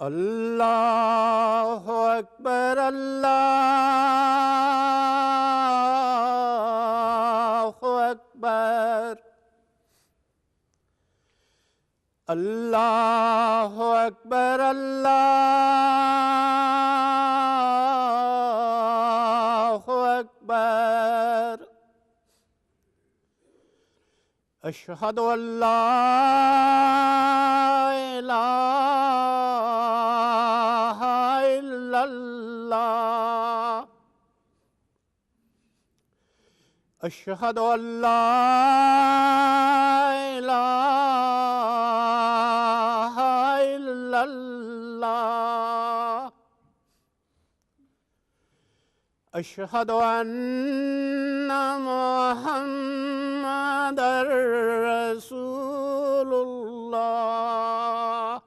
اللہ اکبر اللہ اکبر اللہ اکبر اللہ اکبر اشہد ان لا الہ الا اللہ اشہد ان لا الہ الا اللہ اشہد ان محمد رسول اللہ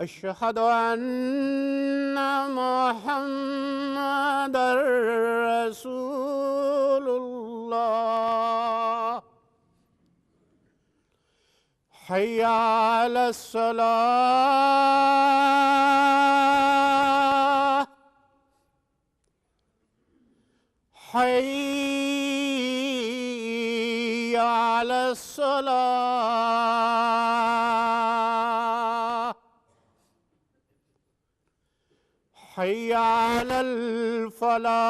اشہد ان محمد رسول اللہ حی علی الصلاة حی علی الصلاة حی علی الفلاح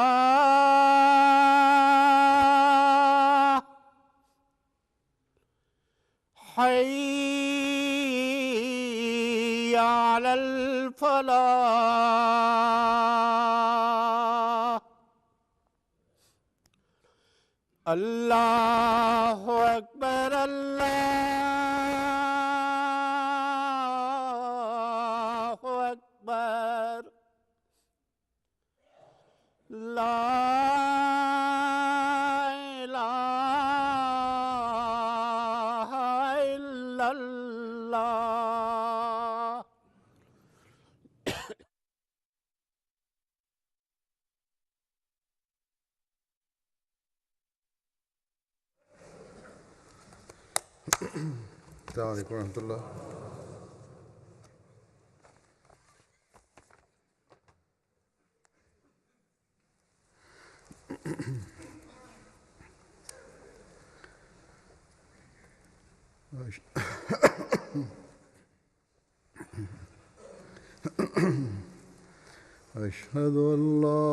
حی علی الفلاح اللہ اکبر اللہ اکبر لا الہ الا اللہ السلام علیکم ورحمۃ اللہ. اشہد ان لا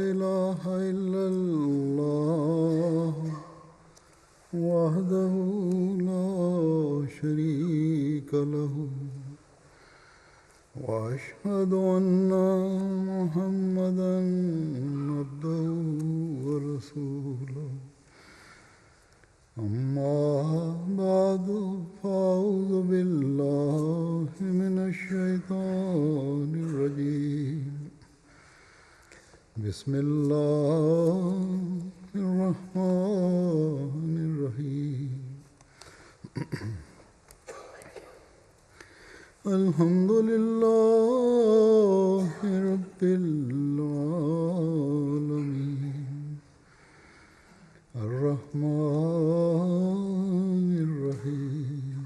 الہ الا اللہ وحدہ لا شریک لہ واشہد ان محمدا عبدہ ورسولہ. اما بعد فاعوذ باللہ من الشیطان الرجیم. بسم اللہ الرحمن الرحیم. الحمد للہ رب العالمین الرحمن الرحیم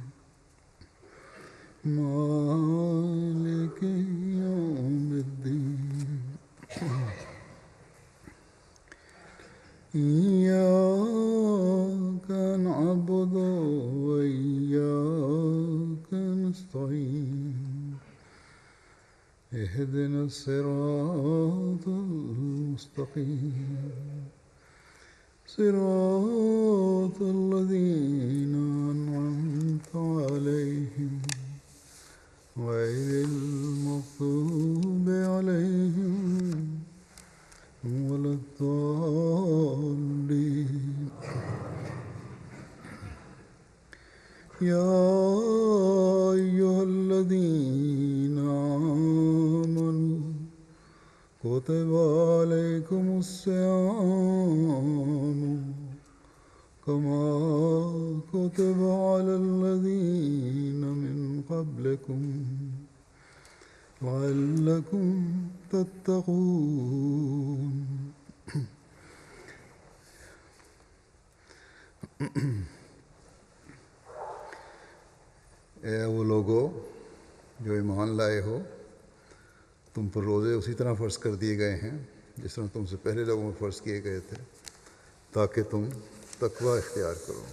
مالک یوم الدین. إياك نعبد وإياك نستعين. اهدنا الصراط المستقيم صراط الذين أنعمت عليهم غير المغضوب عليهم ولا الضالين. يا أيها الذين آمنوا كتب عليكم الصيام كما كتب على الذين من قبلكم لعلكم تتقون. اے وہ لوگو جو ایمان لائے ہو، تم پر روزے اسی طرح فرض کر دیے گئے ہیں جس طرح تم سے پہلے لوگوں میں فرض کیے گئے تھے، تاکہ تم تقوی اختیار کرو۔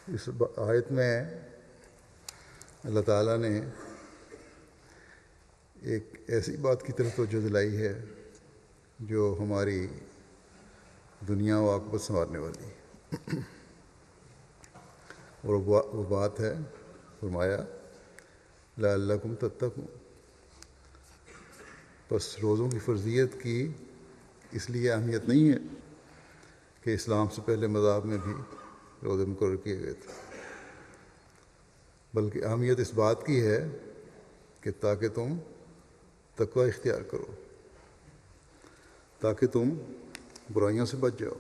اس آیت میں اللہ تعالیٰ نے ایک ایسی بات کی طرف توجہ دلائی ہے جو ہماری دنیا و عاقبت سنوارنے والی ہے، اور وہ بات ہے، فرمایا لعلکم تتقون۔ بس روزوں کی فرضیت کی اس لیے اہمیت نہیں ہے کہ اسلام سے پہلے مذاہب میں بھی روزے مقرر کیے گئے تھے، بلکہ اہمیت اس بات کی ہے کہ تاکہ تم تقوی اختیار کرو، تاکہ تم برائیوں سے بچ جاؤ۔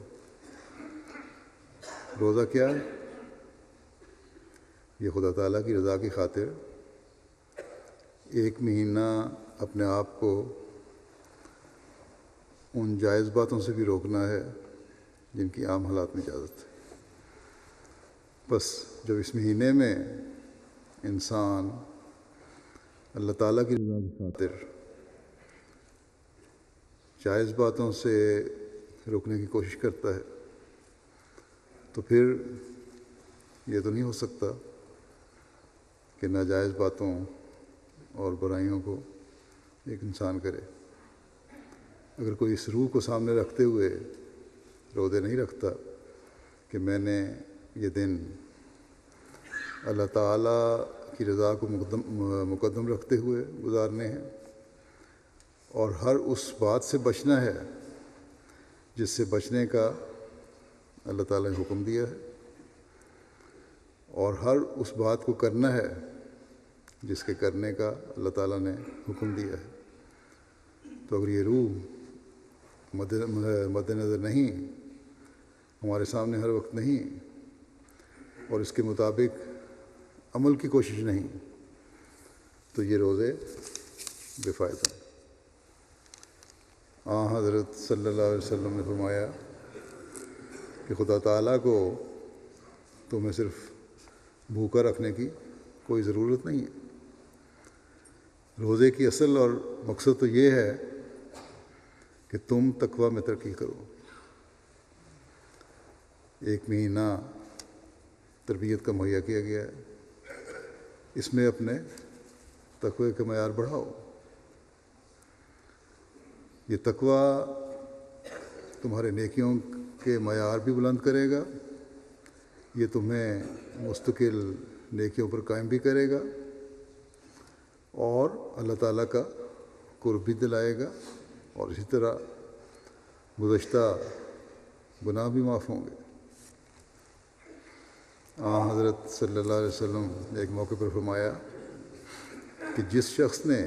روزہ کیا ہے؟ یہ خدا تعالیٰ کی رضا کی خاطر ایک مہینہ اپنے آپ کو ان جائز باتوں سے بھی روکنا ہے جن کی عام حالات میں اجازت ہے۔ بس جب اس مہینے میں انسان اللہ تعالیٰ کی رضا کی خاطر جائز باتوں سے روکنے کی کوشش کرتا ہے تو پھر یہ تو نہیں ہو سکتا کہ ناجائز باتوں اور برائیوں کو ایک انسان کرے۔ اگر کوئی اس روح کو سامنے رکھتے ہوئے روزے نہیں رکھتا کہ میں نے یہ دن اللہ تعالیٰ کی رضا کو مقدم رکھتے ہوئے گزارنے ہیں اور ہر اس بات سے بچنا ہے جس سے بچنے کا اللہ تعالیٰ نے حکم دیا ہے، اور ہر اس بات کو کرنا ہے جس کے کرنے کا اللہ تعالیٰ نے حکم دیا ہے، تو اگر یہ روح مد نظر نہیں، ہمارے سامنے ہر وقت نہیں، اور اس کے مطابق عمل کی کوشش نہیں، تو یہ روزے بے فائدہ ہیں۔ حضرت صلی اللہ علیہ وسلم نے فرمایا کہ خدا تعالیٰ کو تمہیں صرف بھوکا رکھنے کی کوئی ضرورت نہیں ہے۔ روزے کی اصل اور مقصد تو یہ ہے کہ تم تقوی میں ترقی کرو۔ ایک مہینہ تربیت کا مہیا کیا گیا ہے، اس میں اپنے تقوی کا معیار بڑھاؤ۔ یہ تقوی تمہارے نیکیوں کے معیار بھی بلند کرے گا، یہ تمہیں مستقل نیکیوں پر قائم بھی کرے گا، اور اللہ تعالیٰ کا قرب بھی دلائے گا، اور اسی طرح گزشتہ گناہ بھی معاف ہوں گے۔ حضرت صلی اللہ علیہ وسلم نے ایک موقع پر فرمایا کہ جس شخص نے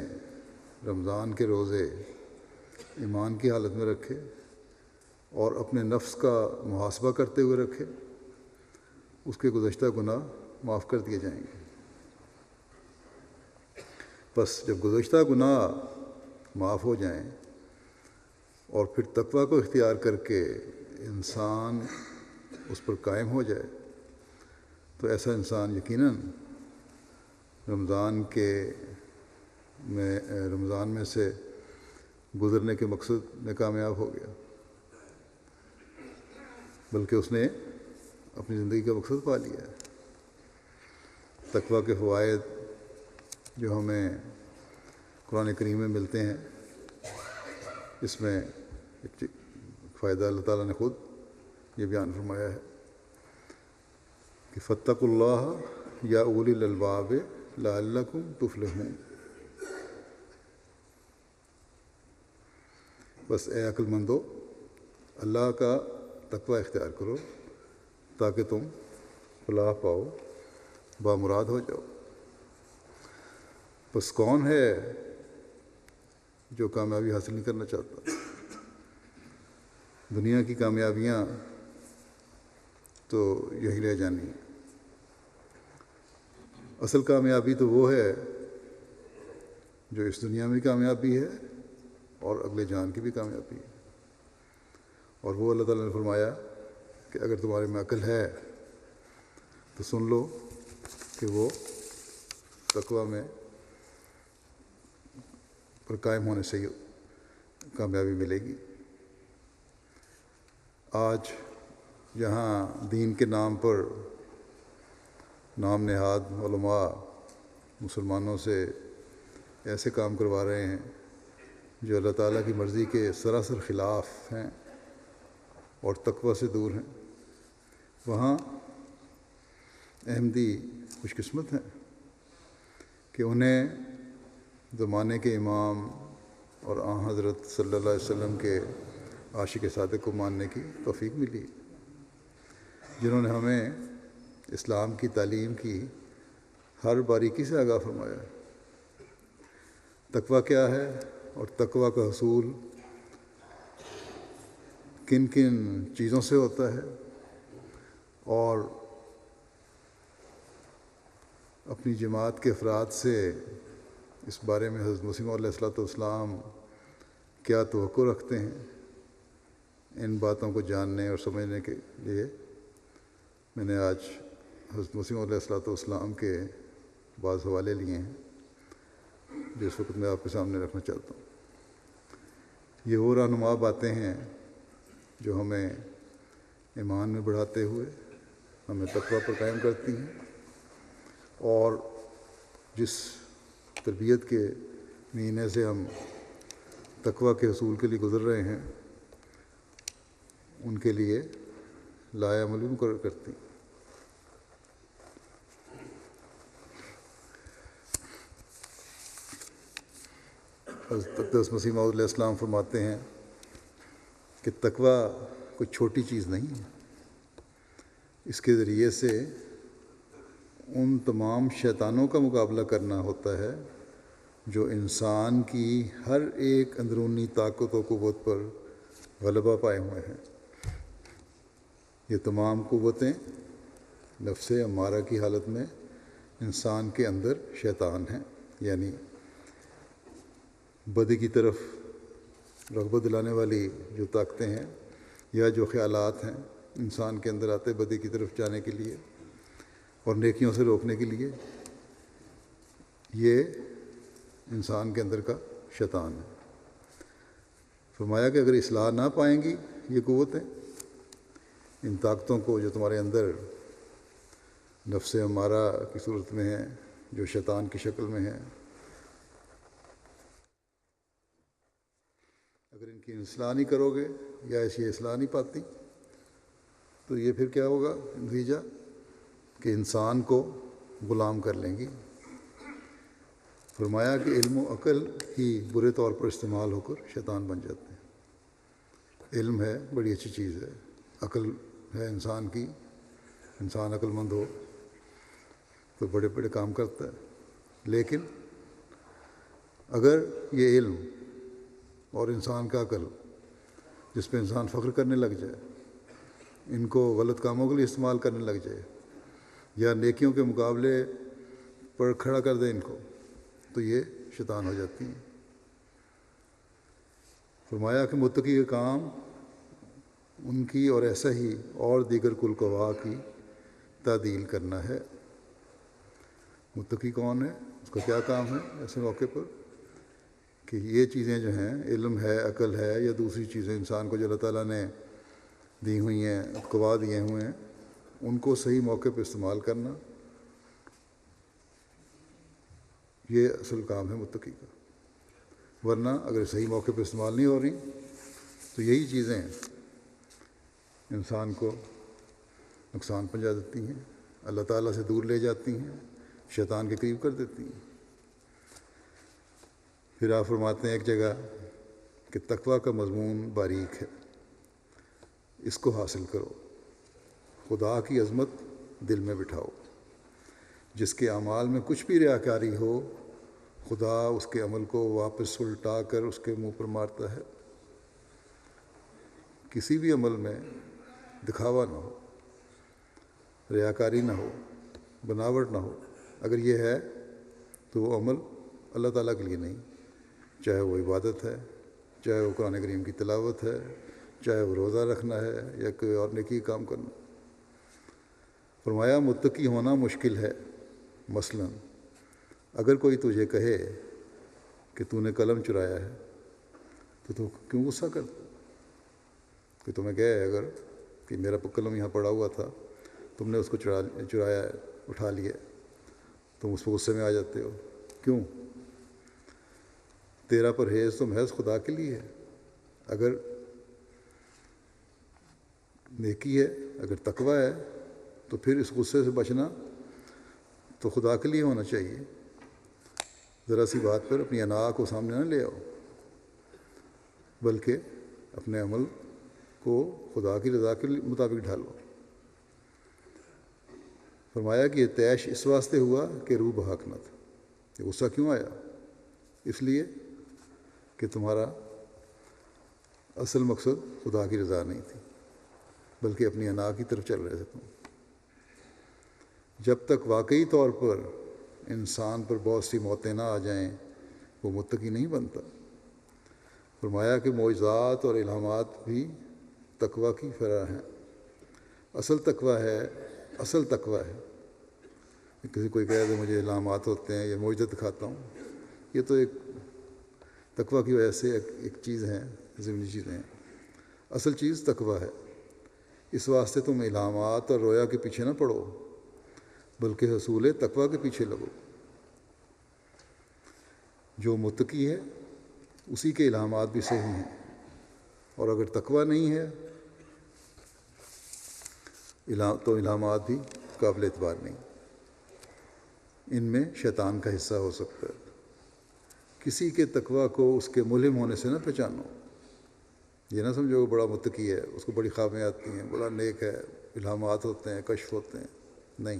رمضان کے روزے ایمان کی حالت میں رکھے اور اپنے نفس کا محاسبہ کرتے ہوئے رکھے، اس کے گزشتہ گناہ معاف کر دیے جائیں گے۔ بس جب گزشتہ گناہ معاف ہو جائیں اور پھر تقوی کو اختیار کر کے انسان اس پر قائم ہو جائے تو ایسا انسان یقیناً رمضان میں سے گزرنے کے مقصد میں کامیاب ہو گیا، بلکہ اس نے اپنی زندگی کا مقصد پا لیا ہے۔ تقوی کے فوائد جو ہمیں قرآن کریم میں ملتے ہیں، اس میں ایک فائدہ اللہ تعالیٰ نے خود یہ بیان فرمایا ہے کہ فاتقوا اللہ یا اولی الالباب لعلکم تفلحون۔ بس اے عقل مندو، اللہ کا تقوی اختیار کرو تاکہ تم فلاح پاؤ، بامراد ہو جاؤ۔ بس کون ہے جو کامیابی حاصل نہیں کرنا چاہتا؟ دنیا کی کامیابیاں تو یہی رہ جانی ہے۔ اصل کامیابی تو وہ ہے جو اس دنیا میں کامیابی ہے اور اگلے جان کی بھی کامیابی ہے، اور وہ اللہ تعالیٰ نے فرمایا کہ اگر تمہارے میں عقل ہے تو سن لو کہ وہ تقوی میں پر قائم ہونے سے ہی کامیابی ملے گی۔ آج جہاں دین کے نام پر نام نہاد علماء مسلمانوں سے ایسے کام کروا رہے ہیں جو اللہ تعالیٰ کی مرضی کے سراسر خلاف ہیں اور تقوی سے دور ہیں، وہاں احمدی خوش قسمت ہیں کہ انہیں زمانے کے امام اور آن حضرت صلی اللہ علیہ وسلم کے عاشق صادق کو ماننے کی توفیق ملی، جنہوں نے ہمیں اسلام کی تعلیم کی ہر باریکی سے آگاہ فرمایا ہے۔ تقوی کیا ہے اور تقوی کا حصول کن کن چیزوں سے ہوتا ہے، اور اپنی جماعت کے افراد سے اس بارے میں حضرت مسیح علیہ الصلوۃ والسلام کیا توقع رکھتے ہیں، ان باتوں کو جاننے اور سمجھنے کے لیے میں نے آج حضرت مسیح علیہ الصلوۃ والسلام کے بعض حوالے لیے ہیں جو اس وقت میں آپ کے سامنے رکھنا چاہتا ہوں۔ یہ وہ رہنما باتیں ہیں جو ہمیں ایمان میں بڑھاتے ہوئے ہمیں تقوی پر قائم کرتی ہیں، اور جس تربیت کے مہینے سے ہم تقوی کے حصول کے لیے گزر رہے ہیں ان کے لیے لائحہ عمل بھی مقرر کرتی ہیں۔ حضرت اقدس مسیح موعود علیہ السلام فرماتے ہیں کہ تقوی کوئی چھوٹی چیز نہیں ہے، اس کے ذریعے سے ان تمام شیطانوں کا مقابلہ کرنا ہوتا ہے جو انسان کی ہر ایک اندرونی طاقت و قوت پر غلبہ پائے ہوئے ہیں۔ یہ تمام قوتیں نفس امارہ کی حالت میں انسان کے اندر شیطان ہیں، یعنی بدی کی طرف رغبت دلانے والی جو طاقتیں ہیں یا جو خیالات ہیں انسان کے اندر آتے بدی کی طرف جانے کے لیے اور نیکیوں سے روکنے کے لیے، یہ انسان کے اندر کا شیطان ہے۔ فرمایا کہ اگر اصلاح نہ پائیں گی یہ قوتیں، ان طاقتوں کو جو تمہارے اندر نفس امارہ کی صورت میں ہیں، جو شیطان کی شکل میں ہیں، اگر ان کی اصلاح نہیں کرو گے یا ایسی اصلاح نہیں پاتی تو یہ پھر کیا ہوگا نتیجہ کہ انسان کو غلام کر لیں گی۔ فرمایا کہ علم و عقل ہی برے طور پر استعمال ہو کر شیطان بن جاتے ہیں۔ علم ہے بڑی اچھی چیز ہے، عقل ہے انسان کی، انسان عقل مند ہو تو بڑے بڑے کام کرتا ہے، لیکن اگر یہ علم اور انسان کا عقل جس پہ انسان فخر کرنے لگ جائے، ان کو غلط کاموں کے لیے استعمال کرنے لگ جائے یا نیکیوں کے مقابلے پر کھڑا کر دے ان کو، تو یہ شیطان ہو جاتی ہیں۔ فرمایا کہ متقی کا کام ان کی اور ایسا ہی اور دیگر کل قوا کی تعدیل کرنا ہے۔ متقی کون ہے، اس کا کیا کام ہے ایسے موقع پر کہ یہ چیزیں جو ہیں علم ہے، عقل ہے یا دوسری چیزیں انسان کو جو اللہ تعالیٰ نے دی ہوئی ہیں، قوا دیے ہوئے ہیں، ان کو صحیح موقع پہ استعمال کرنا، یہ اصل کام ہے متقی کا۔ ورنہ اگر صحیح موقع پہ استعمال نہیں ہو رہی تو یہی چیزیں انسان کو نقصان پہنچا دیتی ہیں، اللہ تعالیٰ سے دور لے جاتی ہیں، شیطان کے قریب کر دیتی ہیں۔ پھر آپ فرماتے ہیں ایک جگہ کہ تقوی کا مضمون باریک ہے، اس کو حاصل کرو، خدا کی عظمت دل میں بٹھاؤ، جس کے اعمال میں کچھ بھی ریاکاری ہو خدا اس کے عمل کو واپس الٹا کر اس کے منہ پر مارتا ہے۔ کسی بھی عمل میں دکھاوا نہ ہو، ریاکاری نہ ہو، بناوٹ نہ ہو، اگر یہ ہے تو وہ عمل اللہ تعالیٰ کے لیے نہیں، چاہے وہ عبادت ہے، چاہے وہ قرآن کریم کی تلاوت ہے، چاہے وہ روزہ رکھنا ہے یا کوئی اور نیکی کام کرنا۔ فرمایا متقی ہونا مشکل ہے، مثلا اگر کوئی تجھے کہے کہ تو نے قلم چرایا ہے تو کیوں غصہ کرتا؟ کہ تمہیں کہے اگر کہ میرا قلم یہاں پڑا ہوا تھا، تم نے اس کو چرایا ہے، اٹھا لیا، تم اس پہ غصے میں آ جاتے ہو، کیوں؟ تیرا پرہیز تو محض خدا کے لیے ہے۔ اگر نیکی ہے، اگر تقوی ہے، تو پھر اس غصے سے بچنا تو خدا کے لیے ہونا چاہیے۔ ذرا سی بات پر اپنی انا کو سامنے نہ لے آؤ، بلکہ اپنے عمل کو خدا کی رضا کے مطابق ڈھالو۔ فرمایا کہ یہ طیش اس واسطے ہوا کہ روح بحق نہ تھا۔ یہ غصہ کیوں آیا؟ اس لیے کہ تمہارا اصل مقصد خدا کی رضا نہیں تھی، بلکہ اپنی انا کی طرف چل رہے تھے تم۔ جب تک واقعی طور پر انسان پر بہت سی موتیں نہ آ جائیں وہ متقی نہیں بنتا۔ فرمایا کہ معجزات اور الہامات بھی تقوی کی فرع ہیں۔ اصل تقوی ہے کسی کوئی کہے کہ مجھے الہامات ہوتے ہیں یا معجزہ دکھاتا ہوں، یہ تو ایک تقوی کی وجہ سے ایک چیز ہے، ضمنی چیزیں ہیں۔ اصل چیز تقوی ہے۔ اس واسطے تم الہامات اور رویا کے پیچھے نہ پڑو، بلکہ حصول تقوی کے پیچھے لگو۔ جو متقی ہے اسی کے الہامات بھی صحیح ہیں، اور اگر تقوی نہیں ہے تو الہامات بھی قابل اعتبار نہیں، ان میں شیطان کا حصہ ہو سکتا ہے۔ کسی کے تقوی کو اس کے ملہم ہونے سے نہ پہچانو۔ یہ نہ سمجھو کہ بڑا متقی ہے، اس کو بڑی خوابیں آتی ہیں، بڑا نیک ہے، الہامات ہوتے ہیں، کشف ہوتے ہیں، نہیں،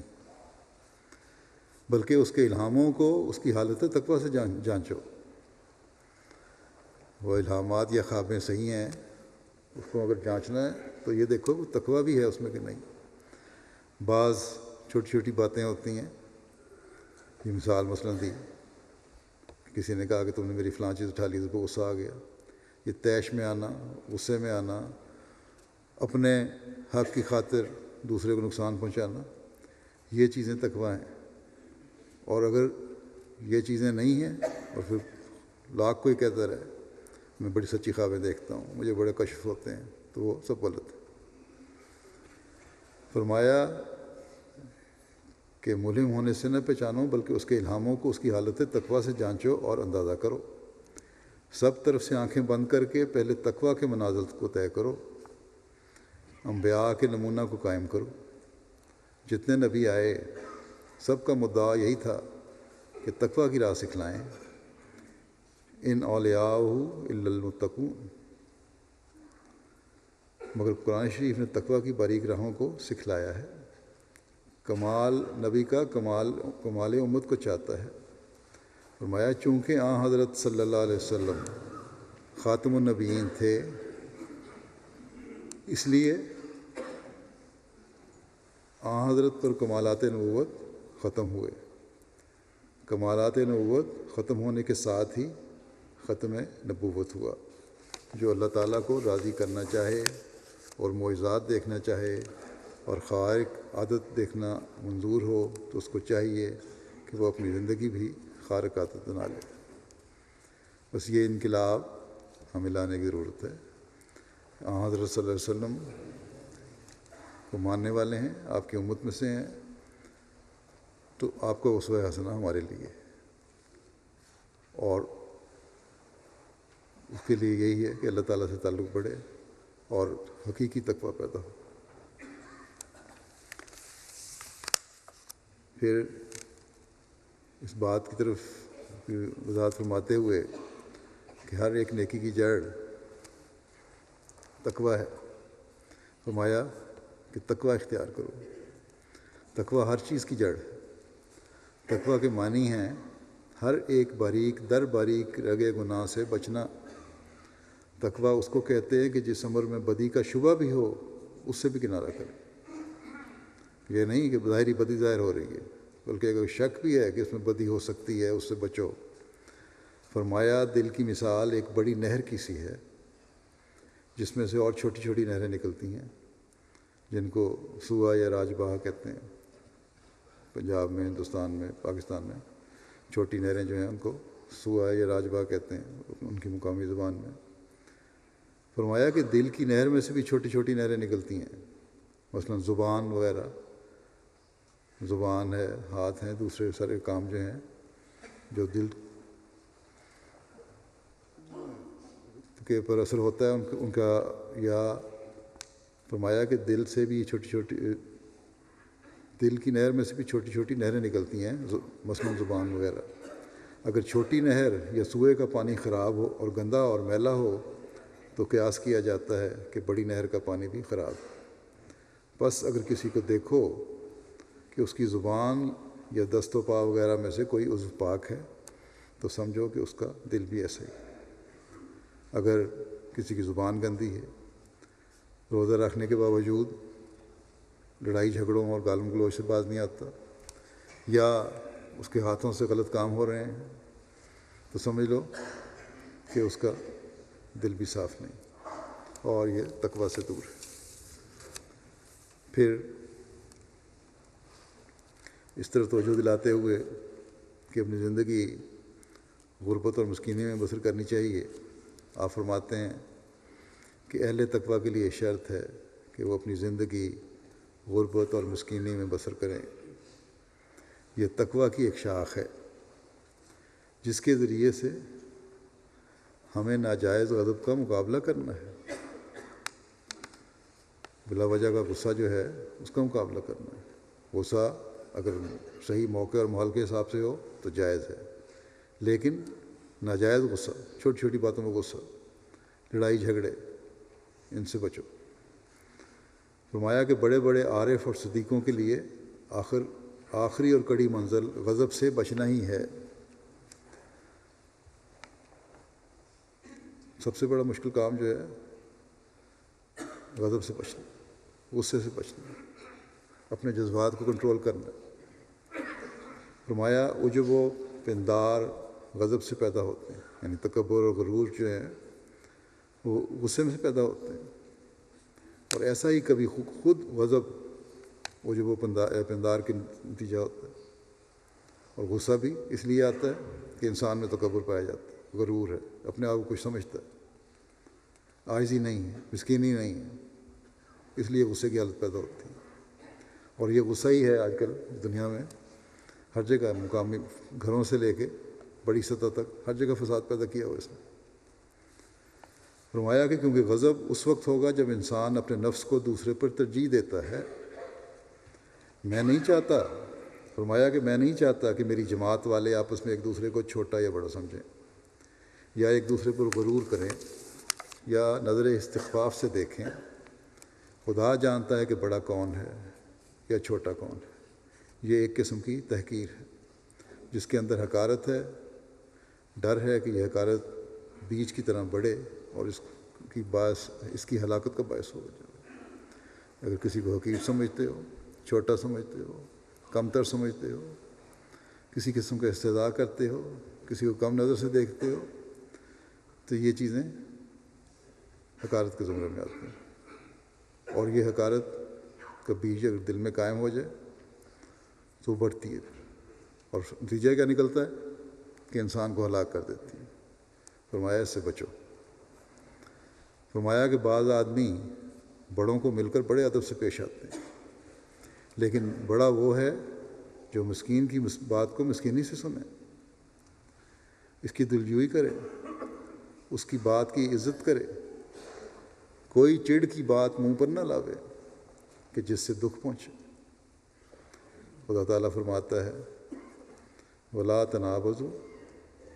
بلکہ اس کے الہاموں کو اس کی حالت تقوی سے جانچو۔ وہ الہامات یا خوابیں صحیح ہیں، اس کو اگر جانچنا ہے تو یہ دیکھو کہ تقوی بھی ہے اس میں کہ نہیں۔ بعض چھوٹی چھوٹی باتیں ہوتی ہیں، یہ مثال مثلاً دی، کسی نے کہا کہ تم نے میری فلاں چیز اٹھا لی، تو کو غصہ آ گیا۔ یہ طیش میں آنا، غصے میں آنا، اپنے حق کی خاطر دوسرے کو نقصان پہنچانا، یہ چیزیں تقوی ہیں۔ اور اگر یہ چیزیں نہیں ہیں اور پھر لاکھ کوئی کہتا رہے میں بڑی سچی خوابیں دیکھتا ہوں، مجھے بڑے کشف ہوتے ہیں، تو وہ سب غلط ہے۔ فرمایا کہ ملہم ہونے سے نہ پہچانو، بلکہ اس کے الہاموں کو اس کی حالت تقوی سے جانچو اور اندازہ کرو۔ سب طرف سے آنکھیں بند کر کے پہلے تقوی کے منازل کو طے کرو، انبیاء کے نمونہ کو قائم کرو۔ جتنے نبی آئے سب کا مدعا یہی تھا کہ تقوی کی راہ سکھلائیں۔ ان اولیاءہ الا المتقون، مگر قرآن شریف نے تقوی کی باریک راہوں کو سکھلایا ہے۔ کمال نبی کا کمال امت کو چاہتا ہے۔ فرمایا چونکہ حضرت صلی اللہ علیہ وسلم خاتم النبیین تھے، اس لیے حضرت پر کمالات نبوت ختم ہوئے۔ کمالات نبوت ختم ہونے کے ساتھ ہی ختم نبوت ہوا۔ جو اللہ تعالیٰ کو راضی کرنا چاہے اور معجزات دیکھنا چاہے اور خارق عادت دیکھنا منظور ہو تو اس کو چاہیے کہ وہ اپنی زندگی بھی خارق عادت بنا لے۔ بس یہ انقلاب ہمیں لانے کی ضرورت ہے۔ حضرت صلی اللہ علیہ وسلم کو ماننے والے ہیں، آپ کی امت میں سے ہیں، تو آپ کا اسوہ حسنہ ہمارے لیے، اور اس کے لیے یہی ہے کہ اللہ تعالیٰ سے تعلق بڑھے اور حقیقی تقوی پیدا ہو۔ پھر اس بات کی طرف وضاحت فرماتے ہوئے کہ ہر ایک نیکی کی جڑ تقوی ہے، فرمایا کہ تقوی اختیار کرو۔ تقوی ہر چیز کی جڑ ہے۔ تقوی کے معنی ہیں ہر ایک باریک در باریک رگے گناہ سے بچنا۔ تقوی اس کو کہتے ہیں کہ جس عمر میں بدی کا شبہ بھی ہو اس سے بھی کنارہ کرے۔ یہ نہیں کہ ظاہری بدی ظاہر ہو رہی ہے، بلکہ اگر شک بھی ہے کہ اس میں بدی ہو سکتی ہے اس سے بچو۔ فرمایا دل کی مثال ایک بڑی نہر کی سی ہے جس میں سے اور چھوٹی چھوٹی نہریں نکلتی ہیں، جن کو سوا یا راج بہا کہتے ہیں۔ پنجاب میں، ہندوستان میں، پاکستان میں چھوٹی نہریں جو ہیں ان کو سوا یا راجبا کہتے ہیں ان کی مقامی زبان میں۔ فرمایا کہ دل کی نہر میں سے بھی چھوٹی چھوٹی نہریں نکلتی ہیں، مثلا زبان وغیرہ، زبان ہے، ہاتھ ہیں، دوسرے سارے کام جو ہیں جو دل کے پر اثر ہوتا ہے ان کا، یا فرمایا کہ دل سے بھی چھوٹی چھوٹی، دل کی نہر میں سے بھی چھوٹی چھوٹی نہریں نکلتی ہیں، مثلا زبان وغیرہ۔ اگر چھوٹی نہر یا سوئے کا پانی خراب ہو اور گندا اور میلا ہو تو قیاس کیا جاتا ہے کہ بڑی نہر کا پانی بھی خراب ہے۔ بس اگر کسی کو دیکھو کہ اس کی زبان یا دست و پا وغیرہ میں سے کوئی عضو پاک ہے تو سمجھو کہ اس کا دل بھی ایسا ہی۔ اگر کسی کی زبان گندی ہے، روزہ رکھنے کے باوجود لڑائی جھگڑوں اور گالم گلوچ سے باز نہیں آتا، یا اس کے ہاتھوں سے غلط کام ہو رہے ہیں، تو سمجھ لو کہ اس کا دل بھی صاف نہیں اور یہ تقویٰ سے دور ہے۔ پھر اس طرح توجہ دلاتے ہوئے کہ اپنی زندگی غربت اور مسکینی میں بسر کرنی چاہیے، آپ فرماتے ہیں کہ اہل تقویٰ کے لیے شرط ہے کہ وہ اپنی زندگی غربت اور مسکینی میں بسر کریں۔ یہ تقویٰ کی ایک شاخ ہے جس کے ذریعے سے ہمیں ناجائز غضب کا مقابلہ کرنا ہے، بلا وجہ کا غصہ جو ہے اس کا مقابلہ کرنا ہے۔ غصہ اگر صحیح موقع اور ماحول کے حساب سے ہو تو جائز ہے، لیکن ناجائز غصہ، چھوٹی چھوٹی باتوں میں غصہ، لڑائی جھگڑے، ان سے بچو۔ فرمایا کہ بڑے بڑے عارف اور صدیقوں کے لیے آخری اور کڑی منزل غضب سے بچنا ہی ہے۔ سب سے بڑا مشکل کام جو ہے غضب سے بچنا، غصے سے بچنا، اپنے جذبات کو کنٹرول کرنا۔ فرمایا عجب و پندار غضب سے پیدا ہوتے ہیں، یعنی تکبر اور غرور جو ہیں وہ غصے میں سے پیدا ہوتے ہیں، اور ایسا ہی کبھی خود غضب عجب و پندار کے نتیجہ ہوتا ہے، اور غصہ بھی اس لیے آتا ہے کہ انسان میں تکبر پایا جاتا ہے، غرور ہے، اپنے آپ کو کچھ سمجھتا ہے، عاجزی نہیں ہے، مسکینی نہیں ہے، اس لیے غصے کی حالت پیدا ہوتی ہے۔ اور یہ غصہ ہی ہے آج کل دنیا میں ہر جگہ، مقامی گھروں سے لے کے بڑی سطح تک ہر جگہ فساد پیدا کیا ہوا اس نے۔ فرمایا کہ کیونکہ غضب اس وقت ہوگا جب انسان اپنے نفس کو دوسرے پر ترجیح دیتا ہے۔ میں نہیں چاہتا، فرمایا کہ میں نہیں چاہتا کہ میری جماعت والے آپس میں ایک دوسرے کو چھوٹا یا بڑا سمجھیں، یا ایک دوسرے پر غرور کریں، یا نظر استخفاف سے دیکھیں۔ خدا جانتا ہے کہ بڑا کون ہے یا چھوٹا کون ہے۔ یہ ایک قسم کی تحقیر ہے جس کے اندر حقارت ہے۔ ڈر ہے کہ یہ حقارت بیج کی طرح بڑھے اور اس کی ہلاکت کا باعث ہو جائے۔ اگر کسی کو حقیر سمجھتے ہو، چھوٹا سمجھتے ہو، کمتر سمجھتے ہو، کسی قسم کا استہزاء کرتے ہو، کسی کو کم نظر سے دیکھتے ہو، تو یہ چیزیں حقارت کے زمرے میں آتی ہیں، اور یہ حقارت کا بیج اگر دل میں قائم ہو جائے تو بڑھتی ہے، اور نتیجہ کیا نکلتا ہے کہ انسان کو ہلاک کر دیتی ہے۔ فرمایا اس سے بچو۔ فرمایا کہ بعض آدمی بڑوں کو مل کر بڑے ادب سے پیش آتے ہیں، لیکن بڑا وہ ہے جو مسکین کی بات کو مسکینی سے سنے، اس کی دلجوئی کرے، اس کی بات کی عزت کرے، کوئی چڑ کی بات منہ پر نہ لاوے کہ جس سے دکھ پہنچے۔ خدا تعالیٰ فرماتا ہے وَلَا تَنَابَزُوا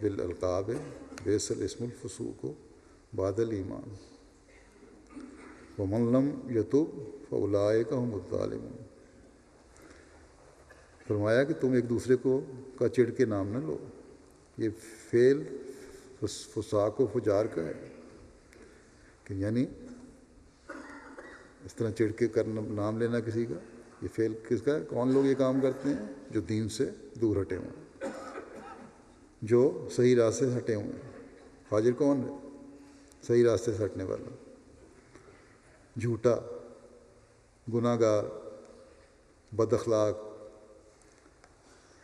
بِالْأَلْقَابِ بِئْسَ الِاسْمُ الْفُسُوقُ بَعْدَ الْإِیمَانِ وَمَن لَّمْ يَتُبْ فَأُولَٰئِکَ هُمُ الظَّالِمُونَ۔ فرمایا کہ تم ایک دوسرے کا چڑ کے نام نہ لو، یہ فعل فساق و فجار کا ہے، کہ یعنی اس طرح چڑ کے نام لینا کسی کا، یہ فعل کس کا ہے؟ کون لوگ یہ کام کرتے ہیں؟ جو دین سے دور ہٹے ہوئے ہیں، جو صحیح راستے سے ہٹے ہوئے ہیں۔ فاجر کون ہے؟ صحیح راستے سے ہٹنے والا، جھوٹا، گناہ گار، بد اخلاق،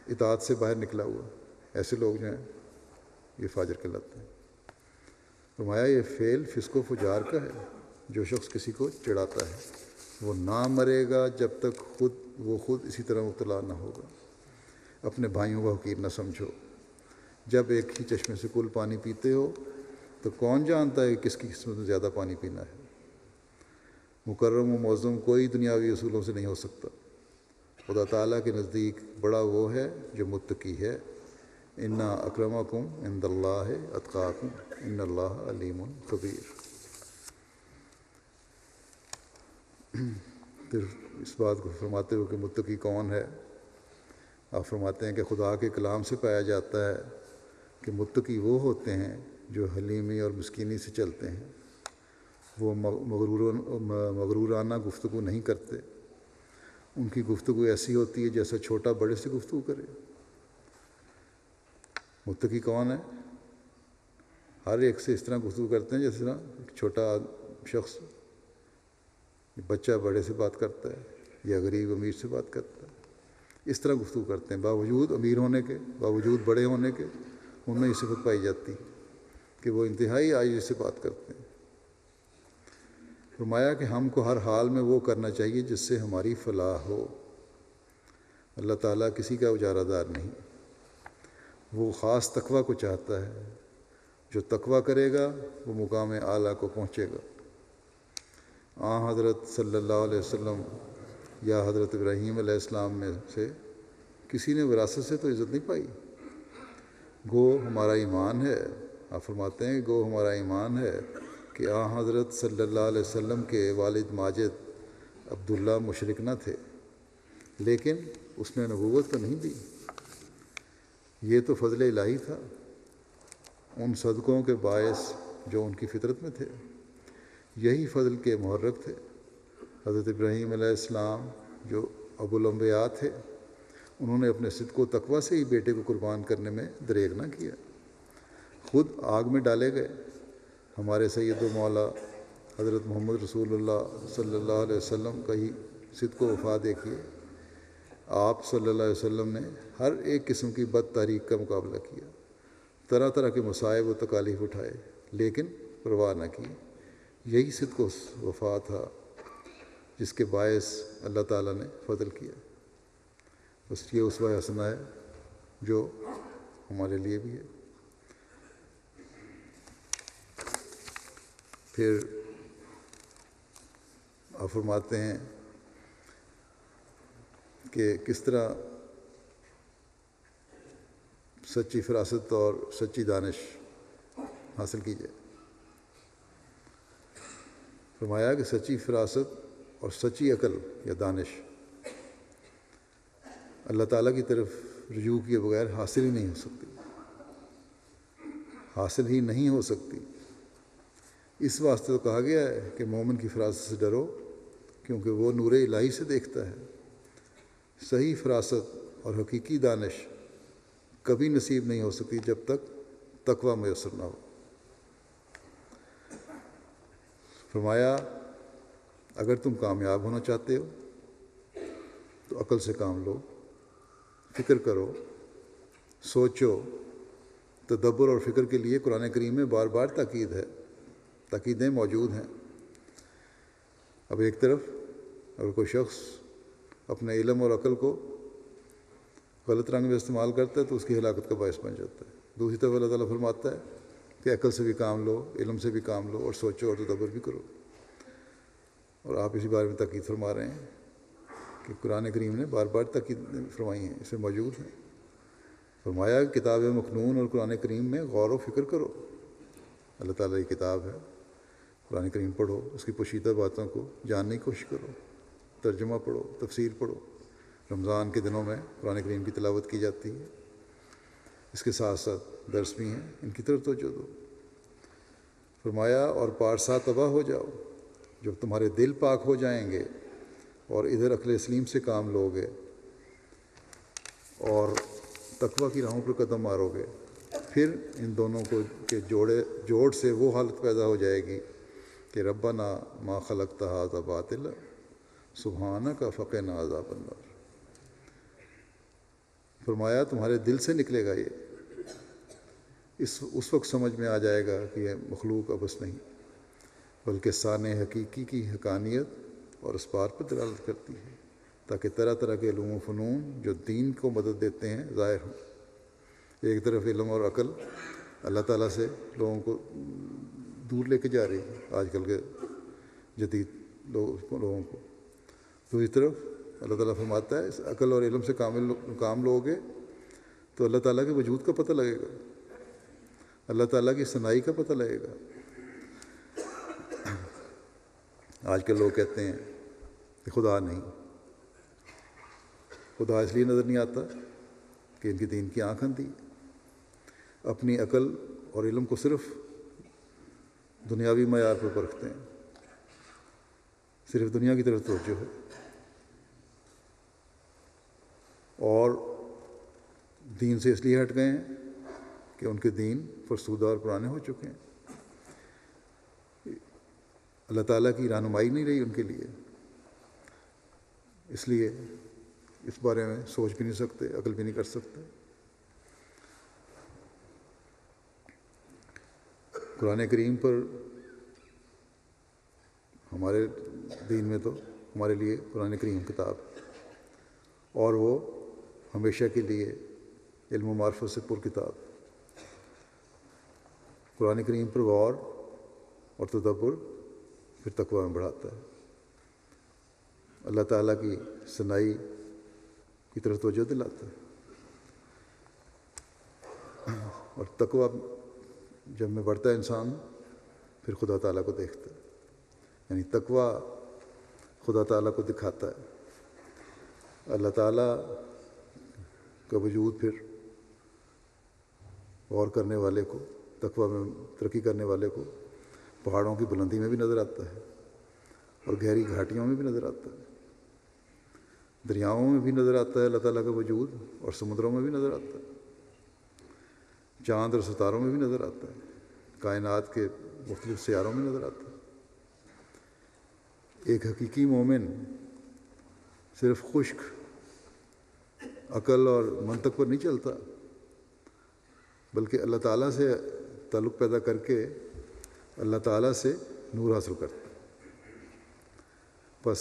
اطاعت سے باہر نکلا ہوا، ایسے لوگ جو ہیں یہ فاجر کہلاتے ہیں۔ فرمایا یہ فعل فسق و فجار کا ہے۔ جو شخص کسی کو چڑھاتا ہے وہ نہ مرے گا جب تک وہ خود اسی طرح مبتلا نہ ہوگا۔ اپنے بھائیوں کو حقیر نہ سمجھو۔ جب ایک ہی چشمے سے کل پانی پیتے ہو تو کون جانتا ہے کہ کس کی قسمت میں زیادہ پانی پینا ہے۔ مکرم و معظم کوئی دنیاوی اصولوں سے نہیں ہو سکتا۔ خدا تعالیٰ کے نزدیک بڑا وہ ہے جو متقی ہے۔ انا اکرمکم عند اللہ اتقاکم ان اللہ علیم خبیر۔ پھر اس بات کو فرماتے ہوئے کہ متقی کون ہے، آپ فرماتے ہیں کہ خدا کے کلام سے پایا جاتا ہے کہ متقی وہ ہوتے ہیں جو حلیمی اور مسکینی سے چلتے ہیں۔ وہ مغرورانہ گفتگو نہیں کرتے۔ ان کی گفتگو ایسی ہوتی ہے جیسا چھوٹا بڑے سے گفتگو کرے۔ متقی کون ہے؟ ہر ایک سے اس طرح گفتگو کرتے ہیں جس طرح ایک چھوٹا شخص، بچہ بڑے سے بات کرتا ہے یا غریب امیر سے بات کرتا ہے، اس طرح گفتگو کرتے ہیں۔ باوجود امیر ہونے کے، باوجود بڑے ہونے کے، ان میں یہ صفت پائی جاتی ہے کہ وہ انتہائی عاجزی سے بات کرتے ہیں۔ فرمایا کہ ہم کو ہر حال میں وہ کرنا چاہیے جس سے ہماری فلاح ہو۔ اللہ تعالیٰ کسی کا اجارہ دار نہیں، وہ خاص تقوی کو چاہتا ہے۔ جو تقوی کرے گا وہ مقام اعلیٰ کو پہنچے گا۔ حضرت صلی اللہ علیہ وسلم یا حضرت ابراہیم علیہ السلام میں سے کسی نے وراثت سے تو عزت نہیں پائی۔ گو ہمارا ایمان ہے، آپ فرماتے ہیں گو ہمارا ایمان ہے کہ حضرت صلی اللہ علیہ وسلم کے والد ماجد عبداللہ مشرک نہ تھے، لیکن اس نے نبوت تو نہیں دی۔ یہ تو فضل الہی تھا، ان صدقوں کے باعث جو ان کی فطرت میں تھے، یہی فضل کے محرک تھے۔ حضرت ابراہیم علیہ السلام جو ابو الانبیاء تھے، انہوں نے اپنے صدق و تقوی سے ہی بیٹے کو قربان کرنے میں دریغ نہ کیا، خود آگ میں ڈالے گئے۔ ہمارے سید و مولا حضرت محمد رسول اللہ صلی اللہ علیہ وسلم کا ہی صدق و وفا دیکھیے۔ آپ صلی اللہ علیہ وسلم نے ہر ایک قسم کی بد تحریک کا مقابلہ کیا، طرح طرح کے مصائب و تکالیف اٹھائے، لیکن پرواہ نہ کی۔ یہی صدق و وفا تھا جس کے باعث اللہ تعالیٰ نے فضل کیا۔ بس یہ اسوہ حسنہ ہے جو ہمارے لیے بھی ہے۔ پھر آپ فرماتے ہیں کہ کس طرح سچی فراست اور سچی دانش حاصل کی جائے۔ فرمایا کہ سچی فراست اور سچی عقل یا دانش اللہ تعالیٰ کی طرف رجوع کیے بغیر حاصل ہی نہیں ہو سکتی، حاصل ہی نہیں ہو سکتی۔ اس واسطے تو کہا گیا ہے کہ مومن کی فراست سے ڈرو، کیونکہ وہ نور الہی سے دیکھتا ہے۔ صحیح فراست اور حقیقی دانش کبھی نصیب نہیں ہو سکتی جب تک تقوی میسر نہ ہو۔ فرمایا اگر تم کامیاب ہونا چاہتے ہو تو عقل سے کام لو، فکر کرو، سوچو۔ تدبر اور فکر کے لیے قرآن کریم میں بار بار تاکیدیں موجود ہیں۔ اب ایک طرف اگر کوئی شخص اپنے علم اور عقل کو غلط رنگ میں استعمال کرتا ہے تو اس کی ہلاکت کا باعث بن جاتا ہے۔ دوسری طرف اللہ تعالیٰ فرماتا ہے کہ عقل سے بھی کام لو، علم سے بھی کام لو، اور سوچو اور تدبر بھی کرو۔ اور آپ اسی بارے میں تاکید فرما رہے ہیں کہ قرآن کریم نے بار بار تاکید فرمائی ہیں، اس میں موجود ہیں۔ فرمایا کہ کتاب مکنون اور قرآن کریم میں غور و فکر کرو۔ اللہ تعالیٰ کی کتاب ہے، قرآن کریم پڑھو، اس کی پوشیدہ باتوں کو جاننے کی کوشش کرو، ترجمہ پڑھو، تفسیر پڑھو۔ رمضان کے دنوں میں قرآن کریم کی تلاوت کی جاتی ہے، اس کے ساتھ ساتھ درس بھی ہیں، ان کی طرف توجہ دو۔ فرمایا اور پارسا تباہ ہو جاؤ، جب تمہارے دل پاک ہو جائیں گے اور ادھر عقل سلیم سے کام لو گے اور تقوی کی راہوں پر قدم مارو گے، پھر ان دونوں کو کے جوڑ سے وہ حالت پیدا ہو جائے گی کہ ربنا ما خلقت ھذا باطلا سبحانک فقنا عذاب النار۔ فرمایا تمہارے دل سے نکلے گا یہ، اس وقت سمجھ میں آ جائے گا کہ یہ مخلوق ابس نہیں بلکہ سانع حقیقی کی حقانیت اور اسبار پر دلالت کرتی ہے، تاکہ طرح طرح کے علوم و فنون جو دین کو مدد دیتے ہیں ظاہر ہوں۔ ایک طرف علم اور عقل اللہ تعالیٰ سے لوگوں کو دور لے کے جا رہی ہے آج کل کے جدید لوگوں کو، دوسری طرف اللہ تعالیٰ فرماتا ہے اس عقل اور علم سے کام لو گے تو اللہ تعالیٰ کے وجود کا پتہ لگے گا، اللہ تعالیٰ کی ثنائی کا پتہ لگے گا۔ آج کل لوگ کہتے ہیں کہ خدا نہیں، خدا اس لیے نظر نہیں آتا کہ ان کی دین کی آنکھ اندھی، اپنی عقل اور علم کو صرف دنیاوی معیار پر پرکھتے ہیں، صرف دنیا کی طرف توجہ ہے، اور دین سے اس لیے ہٹ گئے ہیں کہ ان کے دین فرسودہ اور پرانے ہو چکے ہیں، اللہ تعالیٰ کی رہنمائی نہیں رہی ان کے لیے، اس لیے اس بارے میں سوچ بھی نہیں سکتے، عقل بھی نہیں کر سکتے۔ قرآن کریم پر ہمارے دین میں تو ہمارے لیے قرآن کریم کتاب ہے، اور وہ ہمیشہ کے لیے علم و معرفت سے پر کتاب۔ قرآن کریم پر غور اور تدبر پھر تقویٰ میں بڑھاتا ہے، اللہ تعالیٰ کی ثنائی کی طرف توجہ دلاتا ہے، اور تقویٰ جب میں بڑھتا ہے انسان پھر خدا تعالیٰ کو دیکھتا ہے، یعنی تقویٰ خدا تعالیٰ کو دکھاتا ہے، اللہ تعالیٰ کا وجود پھر غور کرنے والے کو، تقویٰ میں ترقی کرنے والے کو پہاڑوں کی بلندی میں بھی نظر آتا ہے، اور گہری گھاٹیوں میں بھی نظر آتا ہے، دریاؤں میں بھی نظر آتا ہے اللہ تعالیٰ کا وجود، اور سمندروں میں بھی نظر آتا ہے، چاند اور ستاروں میں بھی نظر آتا ہے، کائنات کے مختلف سیاروں میں نظر آتا ہے۔ ایک حقیقی مومن صرف خشک عقل اور منطق پر نہیں چلتا، بلکہ اللہ تعالیٰ سے تعلق پیدا کر کے اللہ تعالیٰ سے نور حاصل کرتا ہے۔ بس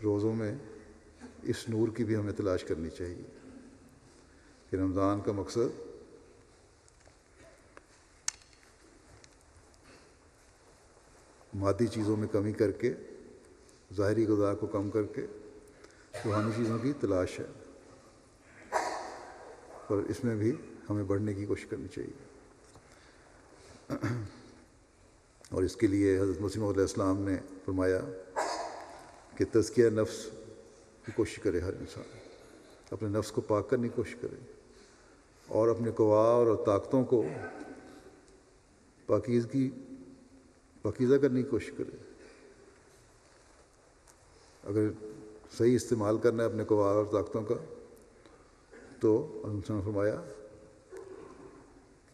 روزوں میں اس نور کی بھی ہمیں تلاش کرنی چاہیے کہ رمضان کا مقصد مادی چیزوں میں کمی کر کے، ظاہری غذا کو کم کر کے روحانی چیزوں کی تلاش ہے، اور اس میں بھی ہمیں بڑھنے کی کوشش کرنی چاہیے۔ اور اس کے لیے حضرت مسیح موعود علیہ السلام نے فرمایا کہ تزکیہ نفس کی کوشش کرے، ہر انسان اپنے نفس کو پاک کرنے کی کوشش کرے، اور اپنے قوا اور طاقتوں کو پاکیزہ کرنے کی کوشش کرے۔ اگر صحیح استعمال کرنا ہے اپنے قوا اور طاقتوں کا تو حضرت نے فرمایا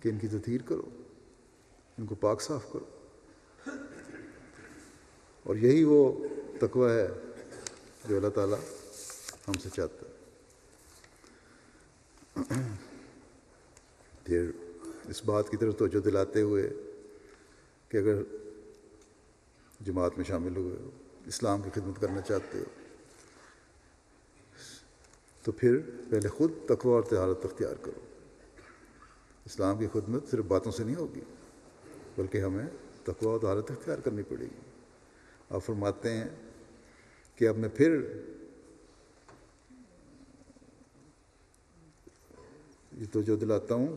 کہ ان کی تطہیر کرو، ان کو پاک صاف کرو، اور یہی وہ تقویٰ ہے جو اللہ تعالیٰ ہم سے چاہتا ہے۔ پھر اس بات کی طرف توجہ دلاتے ہوئے کہ اگر جماعت میں شامل ہوئے ہو، اسلام کی خدمت کرنا چاہتے ہو، تو پھر پہلے خود تقویٰ اور طہارت اختیار کرو۔ اسلام کی خدمت صرف باتوں سے نہیں ہوگی، بلکہ ہمیں تقویٰ اور طہارت اختیار کرنی پڑے گی۔ آپ فرماتے ہیں کہ اب میں پھر یہ توجہ دلاتا ہوں،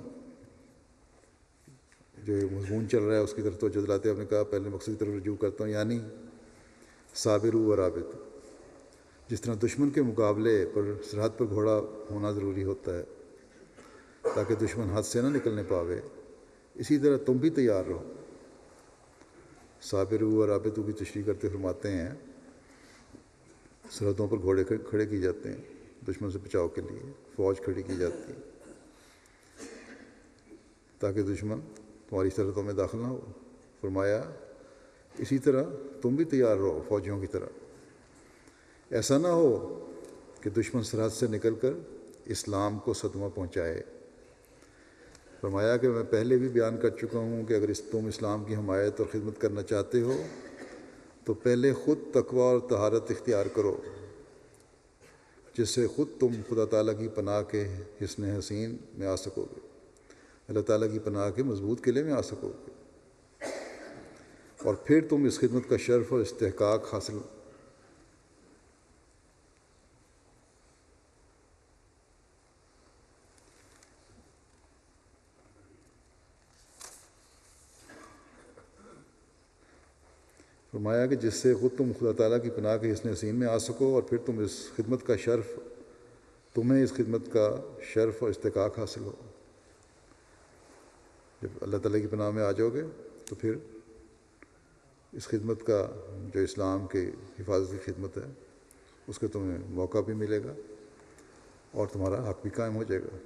جو یہ مضمون چل رہا ہے اس کی طرف توجہ دلاتے ہیں، آپ نے کہا پہلے مقصد کی طرف رجوع کرتا ہوں، یعنی صابر و رابط۔ جس طرح دشمن کے مقابلے پر سرحد پر گھوڑا ہونا ضروری ہوتا ہے تاکہ دشمن ہاتھ سے نہ نکلنے پاوے، اسی طرح تم بھی تیار رہو۔ صابر و رابط کی تشریح کرتے فرماتے ہیں سرحدوں پر گھوڑے کھڑے کیے جاتے ہیں، دشمن سے بچاؤ کے لیے فوج کھڑی کی جاتی ہے تاکہ دشمن تمہاری سرحدوں میں داخل نہ ہو۔ فرمایا اسی طرح تم بھی تیار رہو فوجیوں کی طرح، ایسا نہ ہو کہ دشمن سرحد سے نکل کر اسلام کو صدمہ پہنچائے۔ فرمایا کہ میں پہلے بھی بیان کر چکا ہوں کہ اگر تم اسلام کی حمایت اور خدمت کرنا چاہتے ہو تو پہلے خود تقوی اور طہارت اختیار کرو، جس سے خود تم خدا تعالیٰ کی پناہ کے حصن حسین میں آ سکو گے، اللہ تعالیٰ کی پناہ کے مضبوط قلعے میں آ سکو گے، اور پھر تم اس خدمت کا شرف اور استحقاق حاصل فرمایا کہ جس سے خود تم خدا تعالیٰ کی پناہ کے حصن حسین میں آ سکو، اور پھر تمہیں اس خدمت کا شرف اور استحقاق حاصل ہو۔ جب اللہ تعالیٰ کی پناہ میں آ جاؤ گے تو پھر اس خدمت کا جو اسلام کے حفاظت کی خدمت ہے اس کا تمہیں موقع بھی ملے گا اور تمہارا حق بھی قائم ہو جائے گا،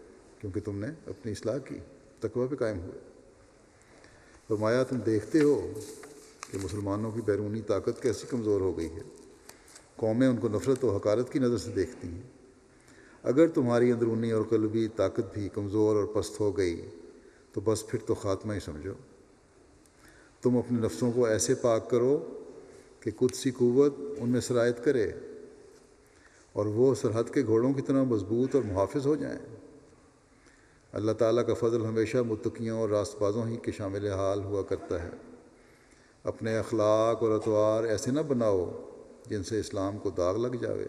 کیونکہ تم نے اپنی اصلاح کی، تقوی پہ قائم ہوئے۔ فرمایا تم دیکھتے ہو کہ مسلمانوں کی بیرونی طاقت کیسی کمزور ہو گئی ہے، قومیں ان کو نفرت و حقارت کی نظر سے دیکھتی ہیں۔ اگر تمہاری اندرونی اور قلبی طاقت بھی کمزور اور پست ہو گئی تو بس پھر تو خاتمہ ہی سمجھو۔ تم اپنے نفسوں کو ایسے پاک کرو کہ قدسی قوت ان میں سرایت کرے اور وہ سرحد کے گھوڑوں کی طرح مضبوط اور محافظ ہو جائیں۔ اللہ تعالیٰ کا فضل ہمیشہ متقیوں اور راست بازوں ہی کے شامل حال ہوا کرتا ہے۔ اپنے اخلاق اور اطوار ایسے نہ بناؤ جن سے اسلام کو داغ لگ جاوے۔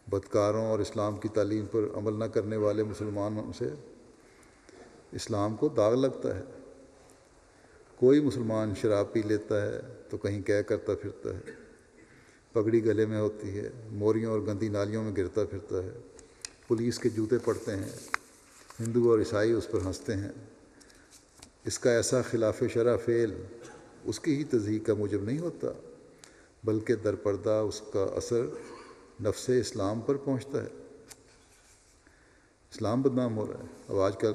بدکاروں اور اسلام کی تعلیم پر عمل نہ کرنے والے مسلمانوں سے اسلام کو داغ لگتا ہے۔ کوئی مسلمان شراب پی لیتا ہے تو کہیں کہہ کرتا پھرتا ہے، پگڑی گلے میں ہوتی ہے، موریوں اور گندی نالیوں میں گرتا پھرتا ہے، پولیس کے جوتے پڑتے ہیں، ہندو اور عیسائی اس پر ہنستے ہیں۔ اس کا ایسا خلاف شرع فعل اس کی ہی تضحیق کا موجب نہیں ہوتا، بلکہ در پردہ اس کا اثر نفس اسلام پر پہنچتا ہے۔ اسلام بدنام ہو رہا ہے۔ اب آج کل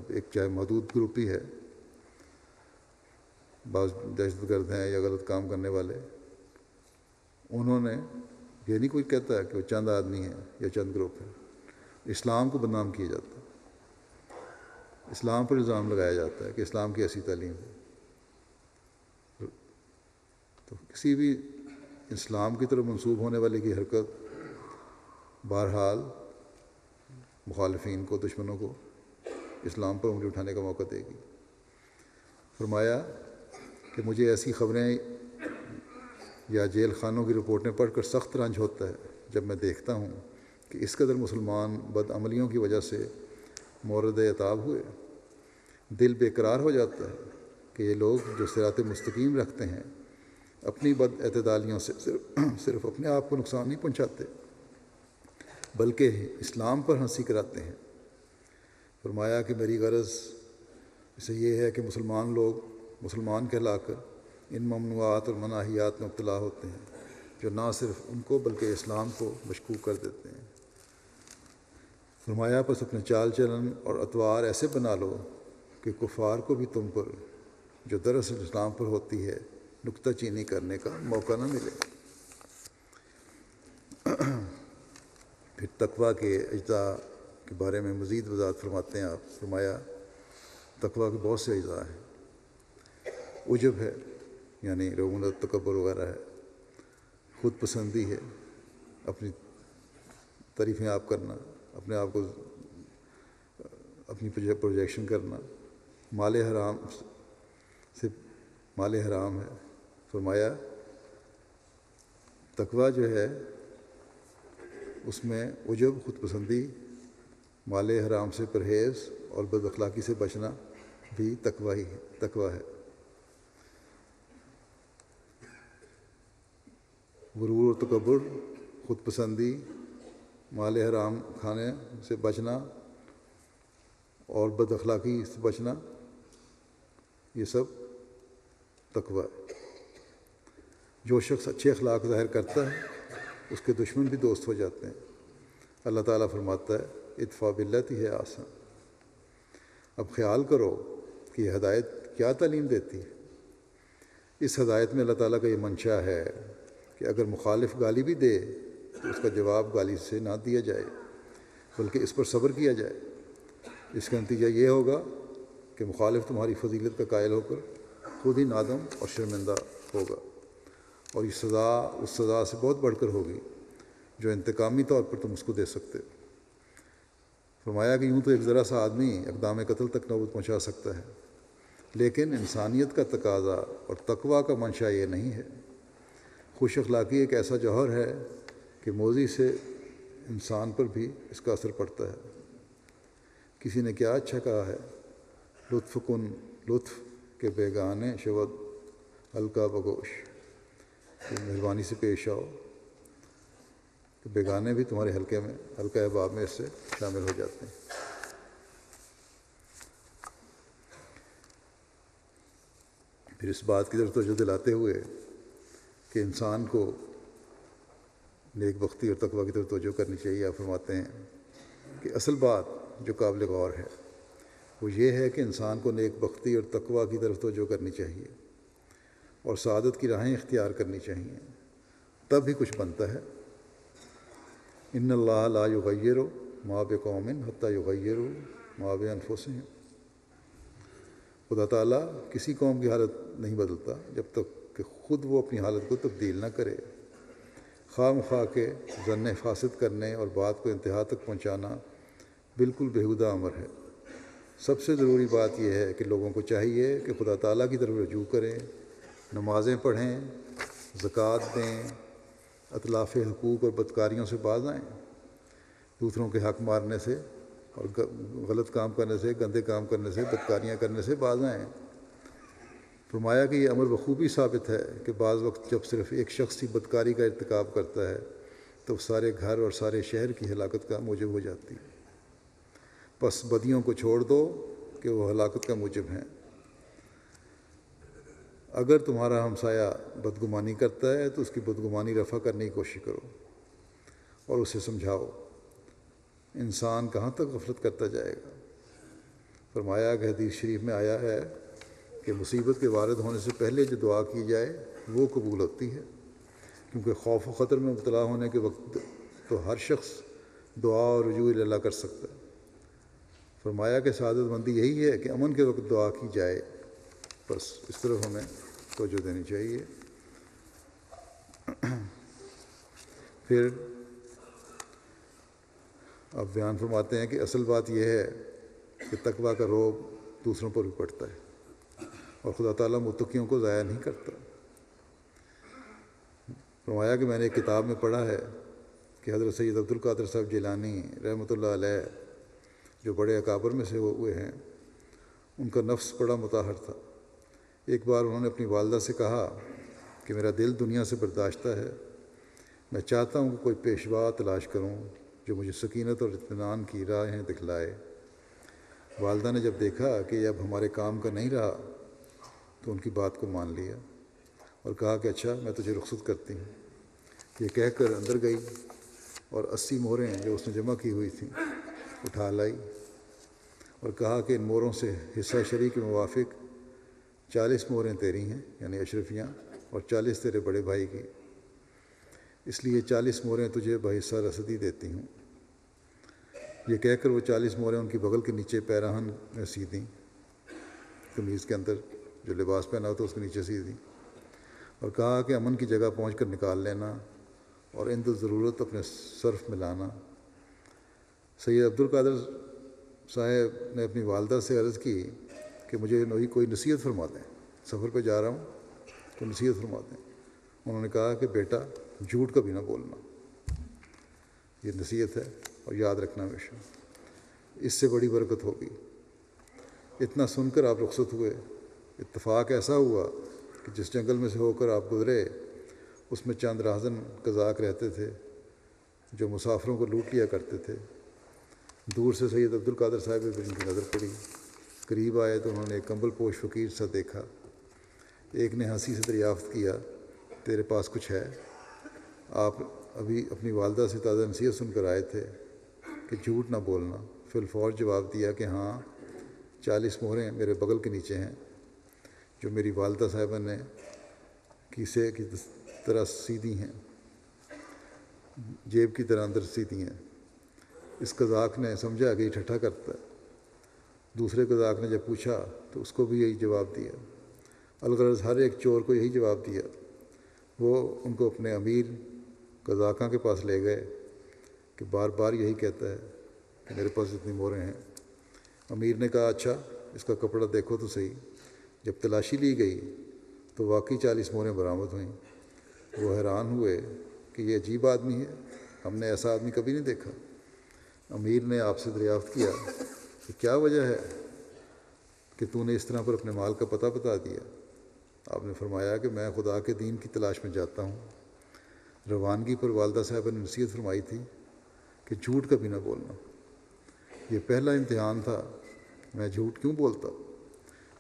ایک چاہے محدود گروپ ہی ہے، بعض دہشت گرد ہیں یا غلط کام کرنے والے، انہوں نے یہ نہیں کوئی کہتا ہے کہ وہ چند آدمی ہیں یا چند گروپ ہیں، اسلام کو بدنام کیا جاتا ہے، اسلام پر الزام لگایا جاتا ہے کہ اسلام کی ایسی تعلیم ہے۔ تو کسی بھی اسلام کی طرف منسوب ہونے والے کی حرکت بہرحال مخالفین کو، دشمنوں کو اسلام پر انگلی اٹھانے کا موقع دے گی۔ فرمایا کہ مجھے ایسی خبریں یا جیل خانوں کی رپورٹیں پڑھ کر سخت رنج ہوتا ہے جب میں دیکھتا ہوں کہ اس قدر مسلمان بدعملیوں کی وجہ سے مورد عتاب ہوئے۔ دل بے قرار ہو جاتا ہے کہ یہ لوگ جو صراط مستقیم رکھتے ہیں اپنی بد اعتدالیوں سے صرف اپنے آپ کو نقصان نہیں پہنچاتے بلکہ اسلام پر ہنسی کراتے ہیں۔ فرمایا کہ میری غرض اسے یہ ہے کہ مسلمان کہلا کر ان ممنوعات اور مناہیات میں مبتلا ہوتے ہیں جو نہ صرف ان کو بلکہ اسلام کو مشکوک کر دیتے ہیں۔ فرمایا پس اپنے چال چلن اور اطوار ایسے بنا لو کہ کفار کو بھی تم پر جو دراصل اسلام پر ہوتی ہے نکتہ چینی کرنے کا موقع نہ ملے۔ پھر تقویٰ کے اجزاء کے بارے میں مزید وضاحت فرماتے ہیں آپ۔ فرمایا تقویٰ کے بہت سے اجزاء ہیں۔ عجب ہے، یعنی رغبت، تکبر وغیرہ ہے، خود پسندی ہے، اپنی تعریفیں آپ کرنا، اپنے آپ کو اپنی پروجیکشن کرنا، مال حرام ہے۔ فرمایا تقویٰ جو ہے اس میں عجب، خود پسندی، مال حرام سے پرہیز اور بد اخلاقی سے بچنا بھی تقویٰ ہے۔ غرور و تکبر، خود پسندی، مال حرام کھانے سے بچنا اور بد اخلاقی سے بچنا، یہ سب تقویٰ ہے۔ جو شخص اچھے اخلاق ظاہر کرتا ہے اس کے دشمن بھی دوست ہو جاتے ہیں۔ اللہ تعالیٰ فرماتا ہے ادفع باللتی ہے آسان۔ اب خیال کرو کہ یہ ہدایت کیا تعلیم دیتی ہے۔ اس ہدایت میں اللہ تعالیٰ کا یہ منشا ہے کہ اگر مخالف گالی بھی دے تو اس کا جواب گالی سے نہ دیا جائے، بلکہ اس پر صبر کیا جائے۔ اس کا نتیجہ یہ ہوگا کہ مخالف تمہاری فضیلت کا قائل ہو کر خود ہی نادم اور شرمندہ ہوگا، اور یہ سزا اس سزا سے بہت بڑھ کر ہوگی جو انتقامی طور پر تم اس کو دے سکتے ہو۔ فرمایا کہ یوں تو ایک ذرا سا آدمی اقدام قتل تک نوبت پہنچا سکتا ہے، لیکن انسانیت کا تقاضا اور تقویٰ کا منشا یہ نہیں ہے۔ خوش اخلاقی ایک ایسا جوہر ہے کہ موذی سے انسان پر بھی اس کا اثر پڑتا ہے۔ کسی نے کیا اچھا کہا ہے، لطف کن لطف کے بیگانے شود ہلکا بگوش، کہ مہربانی سے پیش آؤ کہ بیگانے بھی تمہارے حلقے میں، حلقہ احباب میں اس سے شامل ہو جاتے ہیں۔ پھر اس بات کی طرف توجہ دلاتے ہوئے کہ انسان کو نیک بختی اور تقویٰ کی طرف توجہ کرنی چاہیے، آپ فرماتے ہیں کہ اصل بات جو قابل غور ہے وہ یہ ہے کہ انسان کو نیک بختی اور تقویٰ کی طرف توجہ کرنی چاہیے اور سعادت کی راہیں اختیار کرنی چاہیے، تب ہی کچھ بنتا ہے۔ ان اللہ لا یغیر ما بقوم حتی یغیروا ما بانفسہم، خدا تعالیٰ کسی قوم کی حالت نہیں بدلتا جب تک کہ خود وہ اپنی حالت کو تبدیل نہ کرے۔ خواہ مخواہ کے ظن فاسد کرنے اور بات کو انتہا تک پہنچانا بالکل بیہودہ امر ہے۔ سب سے ضروری بات یہ ہے کہ لوگوں کو چاہیے کہ خدا تعالیٰ کی طرف رجوع کریں، نمازیں پڑھیں، زکوٰۃ دیں، اتلاف حقوق اور بدکاریوں سے باز آئیں، دوسروں کے حق مارنے سے اور غلط کام کرنے سے، گندے کام کرنے سے، بدکاریاں کرنے سے باز آئیں۔ فرمایا کہ یہ امر بخوبی ثابت ہے کہ بعض وقت جب صرف ایک شخص ہی بدکاری کا ارتکاب کرتا ہے تو سارے گھر اور سارے شہر کی ہلاکت کا موجب ہو جاتی ہے۔ بس بدیوں کو چھوڑ دو کہ وہ ہلاکت کا موجب ہیں۔ اگر تمہارا ہمسایہ بدگمانی کرتا ہے تو اس کی بدگمانی رفع کرنے کی کوشش کرو اور اسے سمجھاؤ۔ انسان کہاں تک غفلت کرتا جائے گا؟ فرمایا کہ حدیث شریف میں آیا ہے کہ مصیبت کے وارد ہونے سے پہلے جو دعا کی جائے وہ قبول ہوتی ہے، کیونکہ خوف و خطر میں مبتلا ہونے کے وقت تو ہر شخص دعا اور رجوع اللہ کر سکتا ہے۔ فرمایا کہ سعادت مندی یہی ہے کہ امن کے وقت دعا کی جائے، بس اس طرف ہمیں توجہ دینی چاہیے۔ پھر اب بیان فرماتے ہیں کہ اصل بات یہ ہے کہ تقویٰ کا رعب دوسروں پر بھی پڑتا ہے اور خدا تعالیٰ متقیوں کو ضائع نہیں کرتا۔ فرمایا کہ میں نے ایک کتاب میں پڑھا ہے کہ حضرت سید عبد القادر صاحب جیلانی رحمۃ اللہ علیہ جو بڑے اکابر میں سے ہوئے ہیں، ان کا نفس بڑا مطہر تھا۔ ایک بار انہوں نے اپنی والدہ سے کہا کہ میرا دل دنیا سے برداشتہ ہے، میں چاہتا ہوں کہ کوئی پیشوا تلاش کروں جو مجھے سکینت اور اطمینان کی راہیں دکھلائے۔ والدہ نے جب دیکھا کہ یہ اب ہمارے کام کا نہیں رہا تو ان کی بات کو مان لیا اور کہا کہ اچھا میں تجھے رخصت کرتی ہوں۔ یہ کہہ کر اندر گئی اور 80 مہریں جو اس نے جمع کی ہوئی تھیں اٹھا لائی اور کہا کہ ان مہروں سے حصہ شرعی کے موافق 40 مہریں تیری ہیں، یعنی اشرفیاں، اور 40 تیرے بڑے بھائی کی، اس لیے 40 مہریں تجھے بحصہ رسدی دیتی ہوں۔ یہ کہہ کر وہ 40 مہریں ان کی بغل کے نیچے پیراہن میں سی دیں، قمیض کے اندر جو لباس پہنا ہوتا اس کے نیچے سی دیں، اور کہا کہ امن کی جگہ پہنچ کر نکال لینا اور عند ضرورت اپنے صرف میں لانا۔ سید عبد القادر صاحب نے اپنی والدہ سے عرض کی کہ مجھے کوئی نصیحت فرما دیں، سفر پہ جا رہا ہوں، کوئی نصیحت فرما دیں۔ انہوں نے کہا کہ بیٹا جھوٹ کبھی نہ بولنا، یہ نصیحت ہے اور یاد رکھنا ہمیشہ، اس سے بڑی برکت ہوگی۔ اتنا سن کر آپ رخصت ہوئے۔ اتفاق ایسا ہوا کہ جس جنگل میں سے ہو کر آپ گزرے اس میں چند راہزن قزاق رہتے تھے جو مسافروں کو لوٹ لیا کرتے تھے۔ دور سے سید عبد القادر صاحب پر ان کی نظر پڑی، قریب آئے تو انہوں نے ایک کمبل پوش فقیر سا دیکھا۔ ایک نے ہنسی سے دریافت کیا، تیرے پاس کچھ ہے؟ آپ ابھی اپنی والدہ سے تازہ نصیحت سن کر آئے تھے کہ جھوٹ نہ بولنا۔ فی الفور جواب دیا کہ ہاں 40 مہریں میرے بغل کے نیچے ہیں جو میری والدہ صاحبہ نے کیسے کی طرح سیدھی ہیں، جیب کی طرح اندر سیدھی ہیں۔ اس قذاق نے سمجھا کہ یہ ٹھٹھا کرتا ہے۔ دوسرے قذاق نے جب پوچھا تو اس کو بھی یہی جواب دیا۔ الغرض ہر ایک چور کو یہی جواب دیا۔ وہ ان کو اپنے امیر قذاقاں کے پاس لے گئے کہ بار بار یہی کہتا ہے کہ میرے پاس اتنی موریں ہیں۔ امیر نے کہا اچھا اس کا کپڑا دیکھو تو صحیح۔ جب تلاشی لی گئی تو واقعی 40 موریں برآمد ہوئیں۔ وہ حیران ہوئے کہ یہ عجیب آدمی ہے، ہم نے ایسا آدمی کبھی نہیں دیکھا۔ امیر نے آپ سے دریافت کیا کہ کیا وجہ ہے کہ تو نے اس طرح پر اپنے مال کا پتہ بتا دیا؟ آپ نے فرمایا کہ میں خدا کے دین کی تلاش میں جاتا ہوں۔ روانگی پر والدہ صاحبہ نے نصیحت فرمائی تھی کہ جھوٹ کبھی نہ بولنا۔ یہ پہلا امتحان تھا، میں جھوٹ کیوں بولتا؟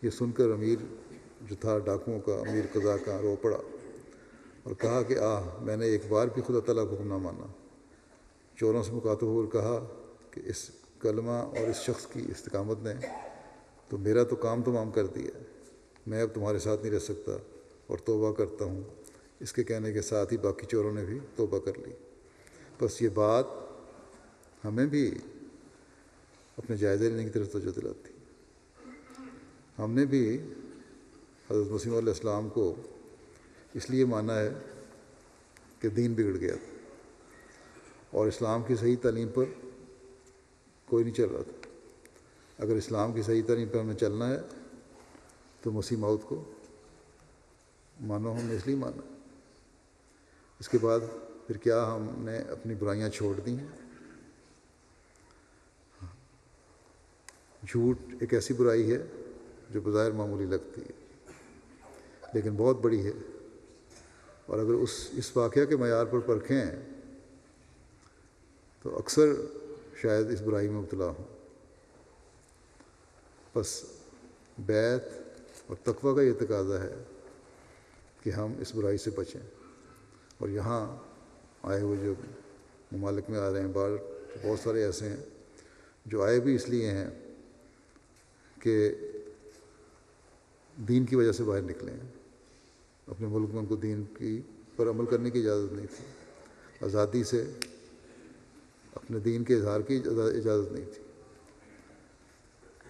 یہ سن کر امیر جو تھا ڈاکوؤں کا امیر قذاق رو پڑا اور کہا کہ میں نے ایک بار بھی خدا تعالیٰ کو حکم نہ مانا۔ چوروں سے مخاطب ہو کر کہا کہ اس کلمہ اور اس شخص کی استقامت نے تو میرا تو کام تمام کر دیا ہے، میں اب تمہارے ساتھ نہیں رہ سکتا اور توبہ کرتا ہوں۔ اس کے کہنے کے ساتھ ہی باقی چوروں نے بھی توبہ کر لی۔ بس یہ بات ہمیں بھی اپنے جائزے لینے کی طرف توجہ دلاتی۔ ہم نے بھی حضرت مسیح علیہ السلام کو اس لیے مانا ہے کہ دین بگڑ گیا تھا اور اسلام کی صحیح تعلیم پر کوئی نہیں چل رہا تھا۔ اگر اسلام کی صحیح تعلیم پر ہمیں چلنا ہے تو مسیح موعود کو مانو، ہم نے اس لیے مانا۔ اس کے بعد پھر کیا ہم نے اپنی برائیاں چھوڑ دی ہیں؟ جھوٹ ایک ایسی برائی ہے جو بظاہر معمولی لگتی ہے لیکن بہت بڑی ہے، اور اگر اس واقعہ کے معیار پر پرکھیں تو اکثر شاید اس برائی میں مبتلا ہوں۔ بس بیت اور تقویٰ کا یہ تقاضا ہے کہ ہم اس برائی سے بچیں۔ اور یہاں آئے ہوئے جو ممالک میں آ رہے ہیں بہت سارے ایسے ہیں جو آئے بھی اس لیے ہیں کہ دین کی وجہ سے باہر نکلیں۔ اپنے ملک میں ان کو دین کی پر عمل کرنے کی اجازت نہیں تھی، آزادی سے اپنے دین کے اظہار کی اجازت نہیں تھی۔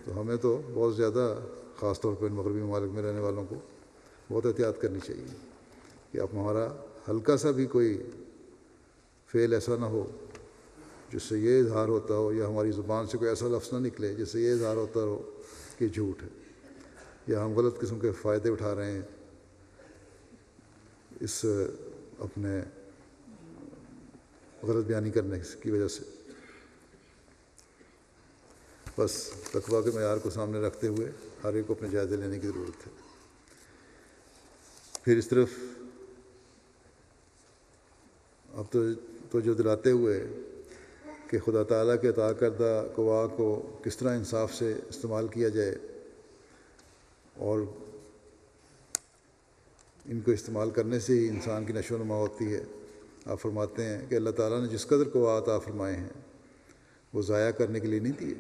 تو ہمیں تو بہت زیادہ، خاص طور پر ان مغربی ممالک میں رہنے والوں کو بہت احتیاط کرنی چاہیے کہ اب ہمارا ہلکا سا بھی کوئی فعل ایسا نہ ہو جس سے یہ اظہار ہوتا ہو، یا ہماری زبان سے کوئی ایسا لفظ نہ نکلے جس سے یہ اظہار ہوتا ہو کہ جھوٹ ہے یا ہم غلط قسم کے فائدے اٹھا رہے ہیں اس اپنے غلط بیانی کرنے کی وجہ سے۔ بس تقویٰ کے معیار کو سامنے رکھتے ہوئے ہر ایک کو اپنے جائزے لینے کی ضرورت ہے۔ پھر اس طرف اب توجہ دلاتے ہوئے کہ خدا تعالیٰ کے عطا کردہ قوا کو کس طرح انصاف سے استعمال کیا جائے اور ان کو استعمال کرنے سے ہی انسان کی نشو و نما ہوتی ہے۔ آپ فرماتے ہیں کہ اللہ تعالیٰ نے جس قدر قوا عطا فرمائے ہیں وہ ضائع کرنے کے لیے نہیں دیے،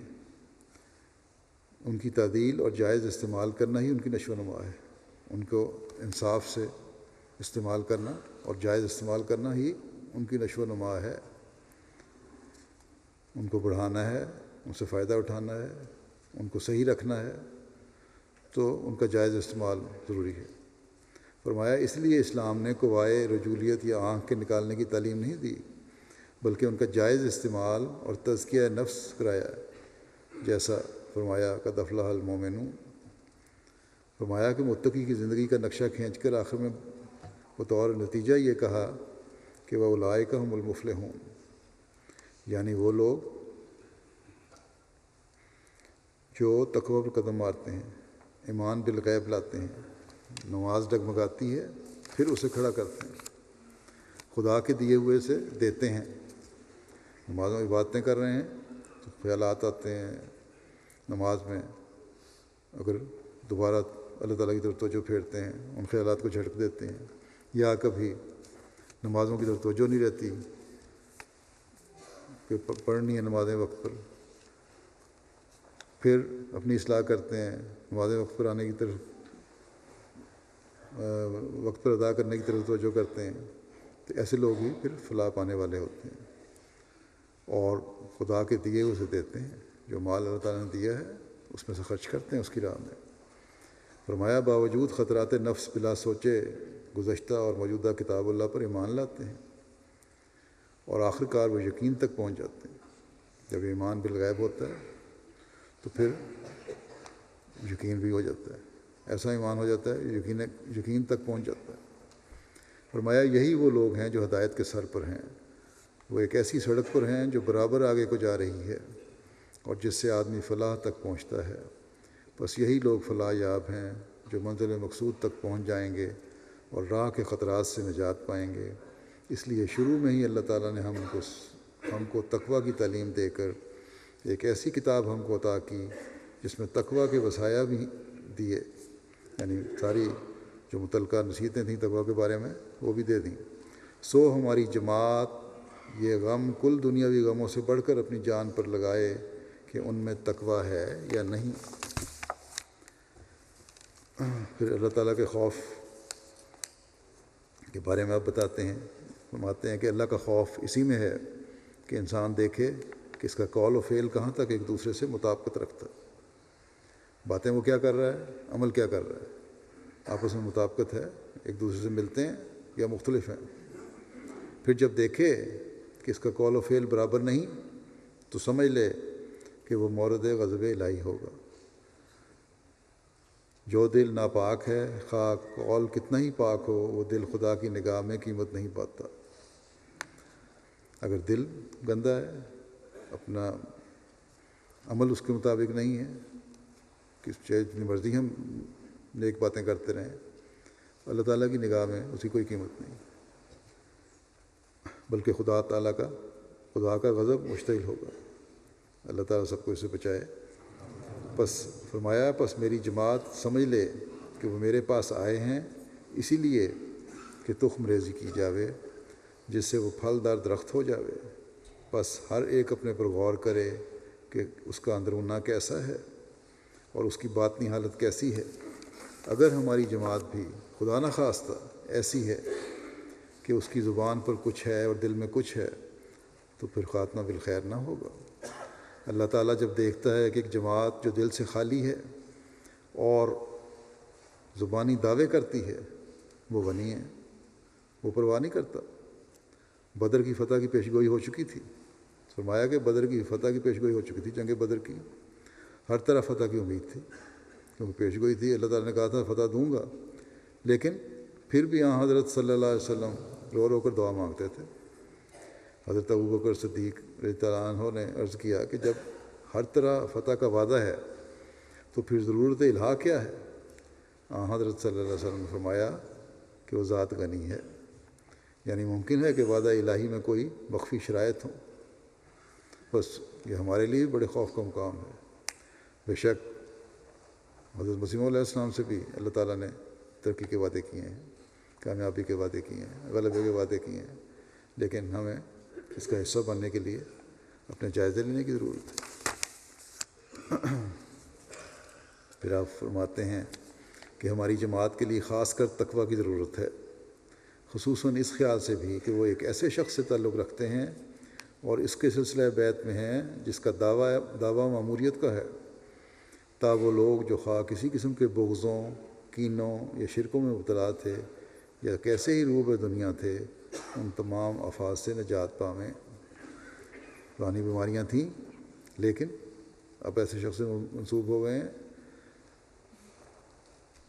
ان کی تعدیل اور جائز استعمال کرنا ہی ان کی نشو و نما ہے۔ ان کو انصاف سے استعمال کرنا اور جائز استعمال کرنا ہی ان کی نشو و نما ہے۔ ان کو بڑھانا ہے، ان سے فائدہ اٹھانا ہے، ان کو صحیح رکھنا ہے، تو ان کا جائز استعمال ضروری ہے۔ فرمایا اس لیے اسلام نے قوائے رجولیت یا آنکھ کے نکالنے کی تعلیم نہیں دی، بلکہ ان کا جائز استعمال اور تزکیہ نفس کرایا ہے، جیسا فرمایا قد افلح المومنون۔ فرمایا کہ متقی کی زندگی کا نقشہ کھینچ کر آخر میں بطور نتیجہ یہ کہا کہ وَأُولَٰئِکَ هُمُ الْمُفْلِحُونَ، یعنی وہ لوگ جو تقوی پر قدم مارتے ہیں، ایمان بالغیب لاتے ہیں، نماز ڈگمگاتی ہے پھر اسے کھڑا کرتے ہیں، خدا کے دیے ہوئے سے دیتے ہیں۔ نمازوں میں عبادتیں کر رہے ہیں تو خیالات آتے ہیں نماز میں، اگر دوبارہ اللہ تعالیٰ کی طرف توجہ پھیرتے ہیں ان خیالات کو جھٹک دیتے ہیں، یا کبھی نمازوں کی طرف توجہ نہیں رہتی کہ پڑھنی ہے نمازیں وقت پر، پھر اپنی اصلاح کرتے ہیں، نمازیں وقت پر آنے کی طرف، وقت پر ادا کرنے کی طرف توجہ کرتے ہیں، تو ایسے لوگ ہی پھر فلاح پانے والے ہوتے ہیں۔ اور خدا کے دیے اسے دیتے ہیں، جو مال اللہ تعالیٰ نے دیا ہے اس میں سے خرچ کرتے ہیں اس کی راہ میں۔ فرمایا باوجود خطرات نفس بلا سوچے گزشتہ اور موجودہ کتاب اللہ پر ایمان لاتے ہیں، اور آخر کار وہ یقین تک پہنچ جاتے ہیں۔ جب ایمان بالغیب ہوتا ہے تو پھر یقین بھی ہو جاتا ہے، ایسا ایمان ہو جاتا ہے یقین تک پہنچ جاتا ہے۔ فرمایا یہی وہ لوگ ہیں جو ہدایت کے سر پر ہیں، وہ ایک ایسی سڑک پر ہیں جو برابر آگے کو جا رہی ہے اور جس سے آدمی فلاح تک پہنچتا ہے۔ بس یہی لوگ فلاح یاب ہیں جو منزل مقصود تک پہنچ جائیں گے اور راہ کے خطرات سے نجات پائیں گے۔ اس لیے شروع میں ہی اللہ تعالیٰ نے ہم کو تقویٰ کی تعلیم دے کر ایک ایسی کتاب ہم کو عطا کی جس میں تقویٰ کے وصایا بھی دیے، یعنی ساری جو متعلقہ نصیحتیں تھیں تقویٰ کے بارے میں وہ بھی دے دیں۔ سو ہماری جماعت یہ غم کل دنیاوی غموں سے بڑھ کر اپنی جان پر لگائے کہ ان میں تقویٰ ہے یا نہیں۔ پھر اللہ تعالیٰ کے خوف کے بارے میں آپ بتاتے ہیں، فرماتے ہیں کہ اللہ کا خوف اسی میں ہے کہ انسان دیکھے کہ اس کا قول و فعل کہاں تک ایک دوسرے سے مطابقت رکھتا ہے۔ باتیں وہ کیا کر رہا ہے، عمل کیا کر رہا ہے، آپس میں مطابقت ہے، ایک دوسرے سے ملتے ہیں یا مختلف ہیں۔ پھر جب دیکھے کہ اس کا قول و فعل برابر نہیں تو سمجھ لے کہ وہ مورد غضب الہی ہوگا۔ جو دل ناپاک ہے خواہ قول کتنا ہی پاک ہو، وہ دل خدا کی نگاہ میں قیمت نہیں پاتا۔ اگر دل گندا ہے، اپنا عمل اس کے مطابق نہیں ہے، چاہے جتنی مرضی ہم نیک باتیں کرتے رہیں، اللہ تعالیٰ کی نگاہ میں اس کی کوئی قیمت نہیں، بلکہ خدا کا غضب مشتعل ہوگا۔ اللہ تعالیٰ سب کو اس سے بچائے۔ فرمایا پس میری جماعت سمجھ لے کہ وہ میرے پاس آئے ہیں اسی لیے کہ تخم ریزی کی جاوے جس سے وہ پھلدار درخت ہو جاوے۔ بس ہر ایک اپنے پر غور کرے کہ اس کا اندرونہ کیسا ہے اور اس کی باطنی حالت کیسی ہے۔ اگر ہماری جماعت بھی خدا نخواستہ ایسی ہے کہ اس کی زبان پر کچھ ہے اور دل میں کچھ ہے تو پھر خاتمہ بالخیر نہ ہوگا۔ اللہ تعالیٰ جب دیکھتا ہے کہ ایک جماعت جو دل سے خالی ہے اور زبانی دعوے کرتی ہے وہ غنی ہے، وہ پرواہ نہیں کرتا۔ بدر کی فتح کی پیشگوئی ہو چکی تھی، فرمایا کہ بدر کی فتح کی پیشگوئی ہو چکی تھی، جنگ بدر کی ہر طرح فتح کی امید تھی کیونکہ پیشگوئی تھی، اللہ تعالیٰ نے کہا تھا فتح دوں گا، لیکن پھر بھی حضرت صلی اللہ علیہ وسلم رو رو کر دعا مانگتے تھے۔ حضرت ابوبکر صدیق رضی اللہ عنہ نے عرض کیا کہ جب ہر طرح فتح کا وعدہ ہے تو پھر ضرورت الہا کیا ہے؟ حضرت صلی اللہ علیہ وسلم نے فرمایا کہ وہ ذات غنی ہے، یعنی ممکن ہے کہ وعدہ الہی میں کوئی مخفی شرائط ہوں۔ بس یہ ہمارے لیے بڑے خوف کا مقام ہے۔ بے شک حضرت مسیح علیہ السلام سے بھی اللہ تعالیٰ نے ترقی کے وعدے کیے ہیں، کامیابی کے وعدے کیے ہیں، غلبے کے وعدے کیے ہیں، لیکن ہمیں اس کا حصہ بننے کے لیے اپنے جائزے لینے کی ضرورت ہے۔ پھر آپ فرماتے ہیں کہ ہماری جماعت کے لیے خاص کر تقویٰ کی ضرورت ہے، خصوصاً اس خیال سے بھی کہ وہ ایک ایسے شخص سے تعلق رکھتے ہیں اور اس کے سلسلہ بیعت میں ہیں جس کا دعویٰ معموریت کا ہے، تا وہ لوگ جو خواہ کسی قسم کے بغضوں، کینوں یا شرکوں میں مبتلا تھے یا کیسے ہی روب دنیا تھے ان تمام آفات سے نجات پاویں۔ پرانی بیماریاں تھیں لیکن اب ایسے شخص سے منسوب ہو گئے ہیں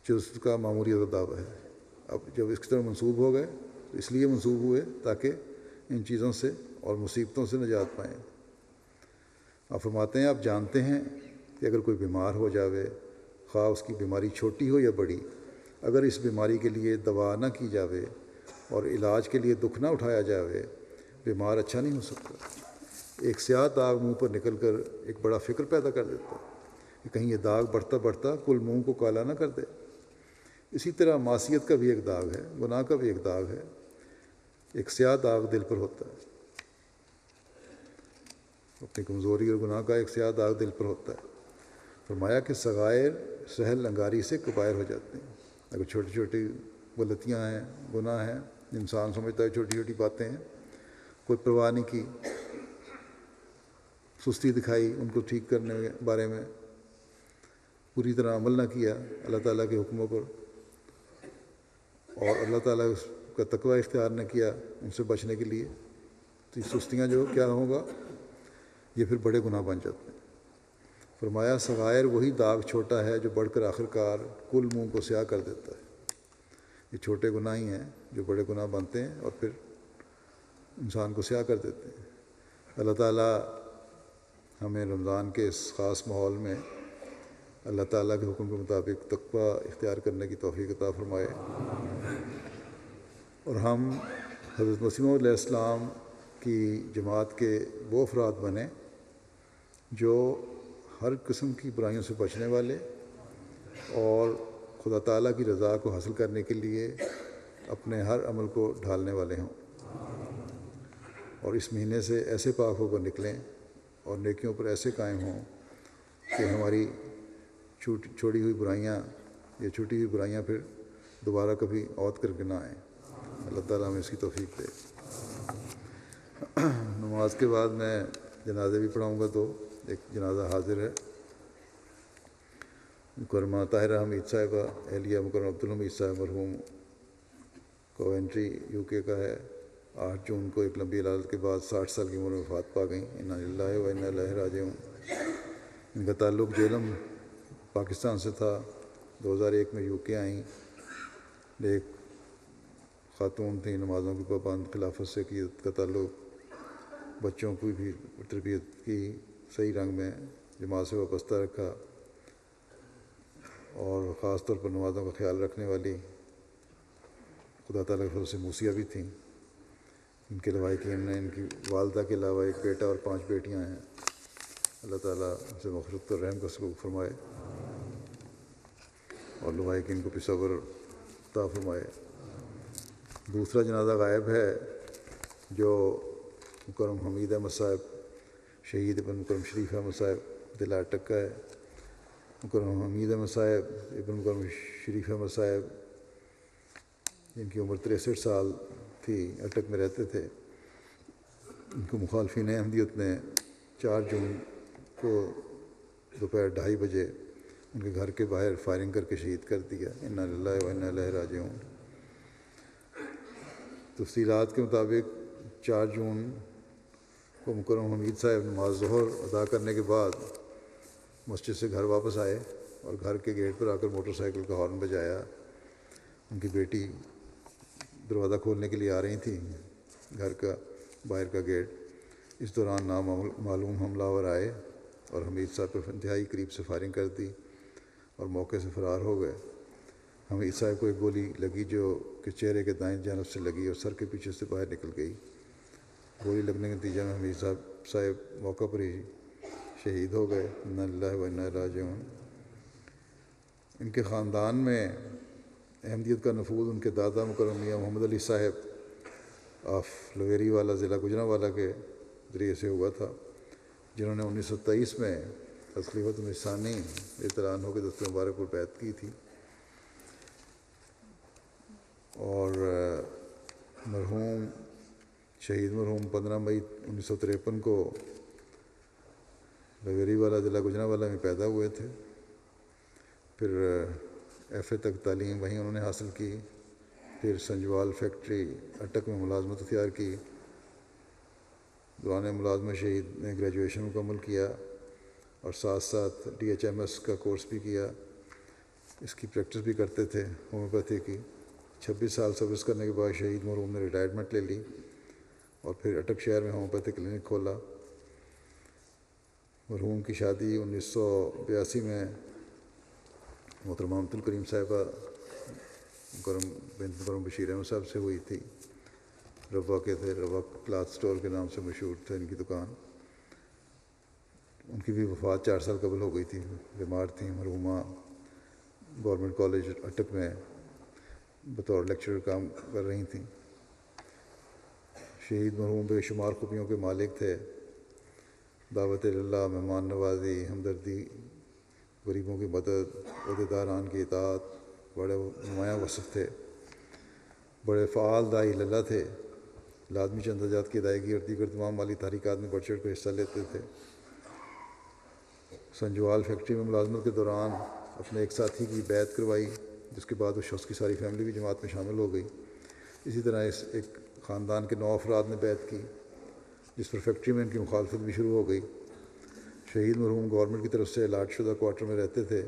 جو اس کا معمولیت کا دعویٰ ہے۔ اب جب اس کی طرح منسوب ہو گئے تو اس لیے منسوب ہوئے تاکہ ان چیزوں سے اور مصیبتوں سے نجات پائیں۔ آپ فرماتے ہیں آپ جانتے ہیں کہ اگر کوئی بیمار ہو جاوے، خواہ اس کی بیماری چھوٹی ہو یا بڑی، اگر اس بیماری کے لیے دوا نہ کی جاوے اور علاج کے لیے دکھ نہ اٹھایا جاوے، بیمار اچھا نہیں ہو سکتا۔ ایک سیاہ داغ منہ پر نکل کر ایک بڑا فکر پیدا کر دیتا کہ کہیں یہ داغ بڑھتا بڑھتا کل منہ کو کالا نہ کر دے۔ اسی طرح معصیت کا بھی ایک داغ ہے، گناہ کا بھی ایک داغ ہے، ایک سیاہ داغ دل پر ہوتا ہے، اپنی کمزوری اور گناہ کا ایک سیاہ داغ دل پر ہوتا ہے۔ فرمایا کہ صغائر سہل انگاری سے کبائر ہو جاتے ہیں۔ اگر چھوٹی چھوٹی غلطیاں ہیں، گناہ ہیں، انسان سمجھتا ہے چھوٹی چھوٹی باتیں ہیں، کوئی پرواہ نہیں کی، سستی دکھائی ان کو ٹھیک کرنے کے بارے میں، پوری طرح عمل نہ کیا اللہ تعالیٰ کے حکموں پر، اور اللہ تعالیٰ کا تقوی اختیار نہ کیا ان سے بچنے کے لیے، تو یہ سستیاں جو کیا ہوگا، یہ پھر بڑے گناہ بن جاتے ہیں۔ فرمایا صغائر وہی داغ چھوٹا ہے جو بڑھ کر آخر کار کل منہ کو سیاہ کر دیتا ہے۔ یہ چھوٹے گناہ ہی ہیں جو بڑے گناہ بنتے ہیں اور پھر انسان کو سیاہ کر دیتے ہیں۔ اللہ تعالیٰ ہمیں رمضان کے اس خاص ماحول میں اللہ تعالیٰ کے حکم کے مطابق تقوی اختیار کرنے کی توفیق عطا فرمائے، اور ہم حضرت مسیح موعود علیہ السلام کی جماعت کے وہ افراد بنیں جو ہر قسم کی برائیوں سے بچنے والے اور خدا تعالیٰ کی رضا کو حاصل کرنے کے لیے اپنے ہر عمل کو ڈھالنے والے ہوں، اور اس مہینے سے ایسے پاک ہو کر نکلیں اور نیکیوں پر ایسے قائم ہوں کہ ہماری چھوڑی ہوئی برائیاں یا چھوٹی ہوئی برائیاں پھر دوبارہ کبھی عود کر کے نہ آئیں۔ اللہ تعالیٰ ہمیں اس کی توفیق دے۔ نماز کے بعد میں جنازے بھی پڑھاؤں گا، تو ایک جنازہ حاضر ہے۔ مکرمہ طاہرہ حمید صاحبہ اہلیہ مکرم عبدالحمید صاحب مرحوم کوونٹری یو کے کا ہے۔ 8 جون کو ایک لمبی علالت کے بعد 60 سال کی عمر میں وفات پا گئیں۔ انا للہ و انا الیہ راجعون۔ ان کا تعلق جیلم پاکستان سے تھا۔ 2001 میں یو کے آئیں، ایک خاتون تھیں، نمازوں کی پابند، خلافت سے عقیدت کا تعلق، بچوں کو بھی تربیت کی، صحیح رنگ میں جماعت سے وابستہ رکھا، اور خاص طور پر نمازوں کا خیال رکھنے والی خدا تعالیٰ کے فضل سے موسیہ بھی تھیں۔ ان کے لوائقین نے، ان کی والدہ کے علاوہ ایک بیٹا اور 5 بیٹیاں ہیں۔ اللہ تعالیٰ ان سے مغفرت اور رحم کا سلوک فرمائے اور لوائقین کو بھی صبر عطا فرمائے۔ دوسرا جنازہ غائب ہے جو مکرم حمید احمد صاحب شہید ابن مکرم شریف احمد صاحب دل اٹک کا ہے۔ مکرم حمید احمد صاحب ابن مکرم شریف احمد صاحب، جن کی عمر 63 سال تھی، اٹک میں رہتے تھے۔ ان کو مخالفین احمدیت نے 4 جون کو دوپہر 2:30 بجے ان کے گھر کے باہر فائرنگ کر کے شہید کر دیا۔ انا للہ و انا الیہ راجعون۔ تفصیلات کے مطابق 4 جون کو مکرم حمید صاحب نماز ظہر ادا کرنے کے بعد مسجد سے گھر واپس آئے اور گھر کے گیٹ پر آ کر موٹر سائیکل کا ہارن بجایا۔ ان کی بیٹی دروازہ کھولنے کے لیے آ رہی تھیں، گھر کا باہر کا گیٹ۔ اس دوران نامعلوم حملہ آور آئے اور حمید صاحب پر انتہائی قریب سے فائرنگ کر دی اور موقع سے فرار ہو گئے۔ حمید صاحب کو ایک گولی لگی جو کہ چہرے کے دائیں جانب سے لگی اور سر کے پیچھے سے باہر نکل گئی۔ گولی لگنے کے نتیجہ میں حمید صاحب موقع پر ہی شہید ہو گئے۔ انا للہ و انا الیہ راجعون۔ ان کے خاندان میں احمدیت کا نفوذ ان کے دادا مکرم میاں محمد علی صاحب آف لویری والا ضلع گوجرانوالہ کے ذریعے سے ہوا تھا، جنہوں نے 1923 میں خلیفۃ ثانی اعتران ہو کے دست مبارک پر بیعت کی تھی، اور شہید مرحوم 15 مئی 1953 کو لویری والا ضلع گوجرانوالہ میں پیدا ہوئے تھے۔ پھر ایف اے تک تعلیم وہیں انہوں نے حاصل کی، پھر سنجوال فیکٹری اٹک میں ملازمت اختیار کی۔ دوران ملازمت شہید نے گریجویشن مکمل کیا اور ساتھ ساتھ DHMS کا کورس بھی کیا۔ اس کی پریکٹس بھی کرتے تھے ہومیوپیتھی کی۔ 26 سال سروس کرنے کے بعد شہید مرحوم نے ریٹائرمنٹ لے لی اور پھر اٹک شہر میں ہومیوپیتھی کلینک کھولا۔ مرحوم کی شادی 1982 میں محترمہ ممت الکریم صاحبہ بنت مکرم بشیر احمد صاحب سے ہوئی تھی۔ روا کے تھے، روا کلاتھ سٹور کے نام سے مشہور تھے ان کی دکان۔ ان کی بھی وفات 4 سال قبل ہو گئی تھی، بیمار تھیں۔ مرحومہ گورنمنٹ کالج اٹک میں بطور لیکچرر کام کر رہی تھیں۔ شہید مرحوم بے شمار خوبیوں کے مالک تھے، دعوت اللہ، مہمان نوازی، ہمدردی، غریبوں کی مدد، عہدیداران کی اطاعت، بڑے نمایاں وصف تھے۔ بڑے فعال داعی اللہ تھے، لازمی چندہ جات کی ادائیگی اور دیگر تمام مالی تحریکات میں بڑھ چڑھ کر حصہ لیتے تھے۔ سنجوال فیکٹری میں ملازمت کے دوران اپنے ایک ساتھی کی بیعت کروائی، جس کے بعد اس شخص کی ساری فیملی بھی جماعت میں شامل ہو گئی۔ اسی طرح اس ایک خاندان کے 9 افراد نے بیعت کی، جس پر فیکٹری میں ان کی مخالفت بھی شروع ہو گئی۔ شہید مرحوم گورنمنٹ کی طرف سے الاٹ شدہ کوارٹر میں رہتے تھے۔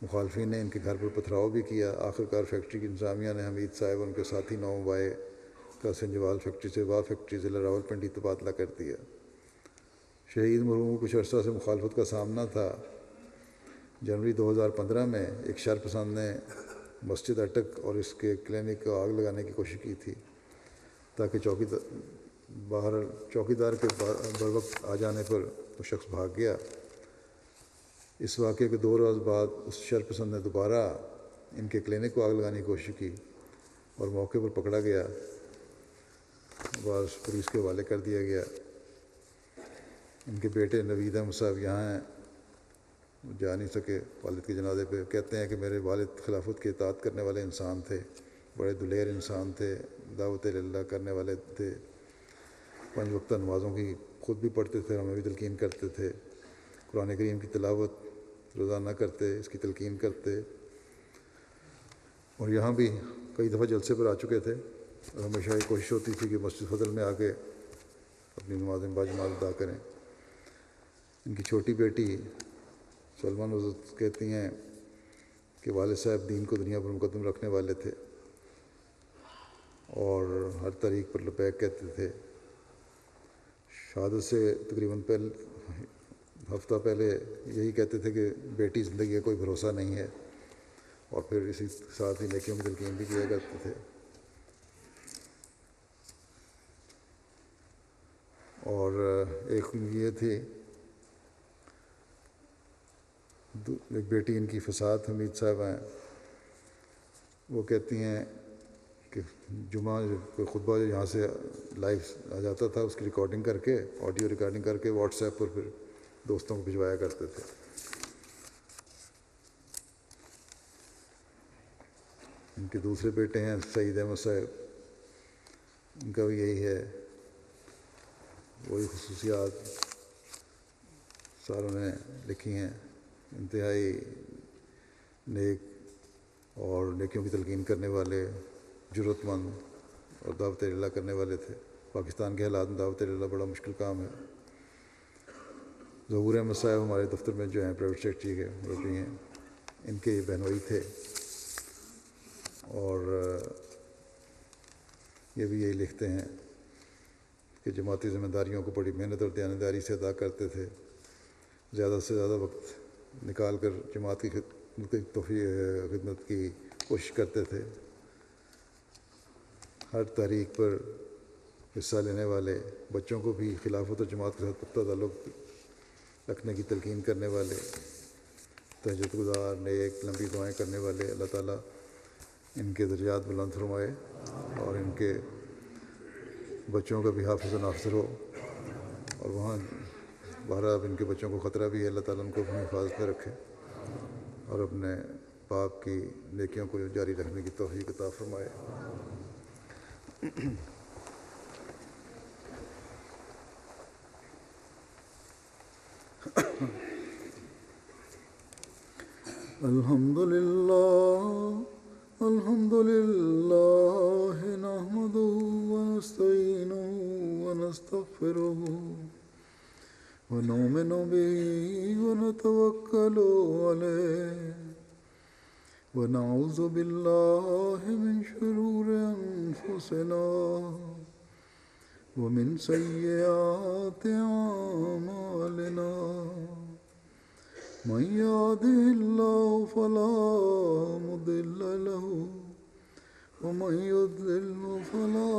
مخالفین نے ان کے گھر پر پتھراؤ بھی کیا۔ آخرکار فیکٹری کی انتظامیہ نے حمید صاحب اور ان کے ساتھی 9 بائے کا سنجوال فیکٹری سے واہ فیکٹری ضلع راولپنڈی تبادلہ کر دیا۔ شہید مرحوم کو کچھ عرصہ سے مخالفت کا سامنا تھا۔ جنوری 2015 میں ایک شرپسند نے مسجد اٹک اور اس کے کلینک کو آگ لگانے کی کوشش کی تھی، تاکہ چوکیدار کے بروقت آ جانے پر وہ شخص بھاگ گیا۔ اس واقعے کے 2 روز بعد اس شرپسند نے دوبارہ ان کے کلینک کو آگ لگانے کی کوشش کی اور موقع پر پکڑا گیا، بعد پولیس کے حوالے کر دیا گیا۔ ان کے بیٹے نوید احمد صاحب یہاں ہیں، جا نہیں سکے والد کے جنازے پہ۔ کہتے ہیں کہ میرے والد خلافت کے اطاعت کرنے والے انسان تھے، بڑے دلیر انسان تھے، دعوت اللہ کرنے والے تھے، 5 وقتہ نمازوں کی خود بھی پڑھتے تھے، ہمیں بھی تلقین کرتے تھے، قرآن کریم کی تلاوت روزانہ کرتے، اس کی تلقین کرتے، اور یہاں بھی کئی دفعہ جلسے پر آ چکے تھے، اور ہمیشہ یہ کوشش ہوتی تھی کہ مسجد فضل میں آ کے اپنی نمازیں باجماعت ادا کریں۔ ان کی چھوٹی بیٹی سلمان عزت کہتی ہیں کہ والد صاحب دین کو دنیا پر مقدم رکھنے والے تھے اور ہر طریق پر لبیک کہتے تھے۔ شہادت سے تقریباً ہفتہ پہلے یہی کہتے تھے کہ بیٹی زندگی کا کوئی بھروسہ نہیں ہے، اور پھر اسی ساتھ ہی نیکیوں کی تلقین بھی کیا کرتے تھے۔ اور ایک یہ تھی، ایک بیٹی ان کی فساد حمید صاحب ہیں، وہ کہتی ہیں کہ جمعہ کوئی خطبہ جو یہاں سے لائیو آ جاتا تھا، اس کی ریکارڈنگ کر کے، آڈیو ریکارڈنگ کر کے واٹس ایپ پر پھر دوستوں کو بھجوایا کرتے تھے۔ ان کے دوسرے بیٹے ہیں سعید احمد صاحب، ان کا بھی یہی ہے، وہی خصوصیات ساروں نے لکھی ہیں۔ انتہائی نیک اور نیکیوں کی تلقین کرنے والے، جرأت مند اور دعوت اللہ کرنے والے تھے۔ پاکستان کے حالات میں دعوت اللہ بڑا مشکل کام ہے۔ ظہور احمد صاحب ہمارے دفتر میں جو ہیں پرائیویٹ سیکرٹری کے مربی ہیں، ان کے بہنوئی تھے، اور یہ بھی یہی لکھتے ہیں کہ جماعتی ذمہ داریوں کو بڑی محنت اور دیانتداری سے ادا کرتے تھے، زیادہ سے زیادہ وقت نکال کر جماعت کی خدمت کی کوشش کرتے تھے۔ ہر تحریک پر حصہ لینے والے بچوں کو بھی خلافت اور جماعت کے ساتھ پختہ تعلق رکھنے کی تلقین کرنے والے، تہجد گزار، نیک، لمبی دعائیں کرنے والے، اللہ تعالیٰ ان کے درجات بلند فرمائے اور ان کے بچوں کا بھی حافظ و ناصر ہو، اور وہاں بہرحال اب ان کے بچوں کو خطرہ بھی ہے، اللہ تعالیٰ ان کو اپنی حفاظت میں رکھے اور اپنے پاک کی نیکیوں کو جاری رکھنے کی توفیق عطا فرمائے۔ الحمد للہ نحمده ونستعینه ونستغفره ونؤمن به ونتوکل علیہ ونعوذ باللہ من شرور انفسنا ومن سیئات اعمالنا من يهده الله فلا مضل له ومن يضلل فلا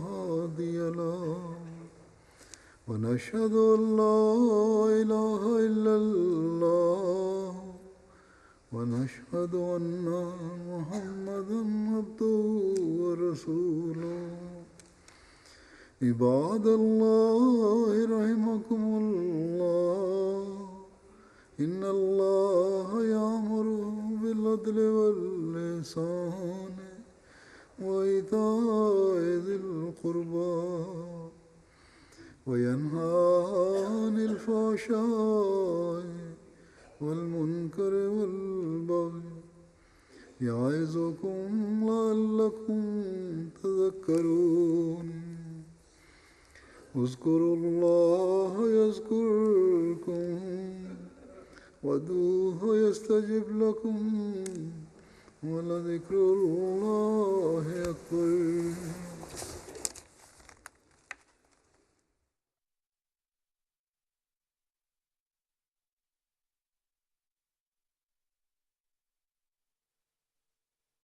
هادي له ونشهد أن لا إله إلا الله ونشهد أن محمدا عبده ورسوله عباد الله رحمكم الله إن الله يأمر بالعدل والإحسان وإيتاء ذي القربى وينهى عن الفحشاء يعظكم لعلكم تذكرون اذكروا الله يذكركم وادعوه يستجب لكم ولذكر الله أكبر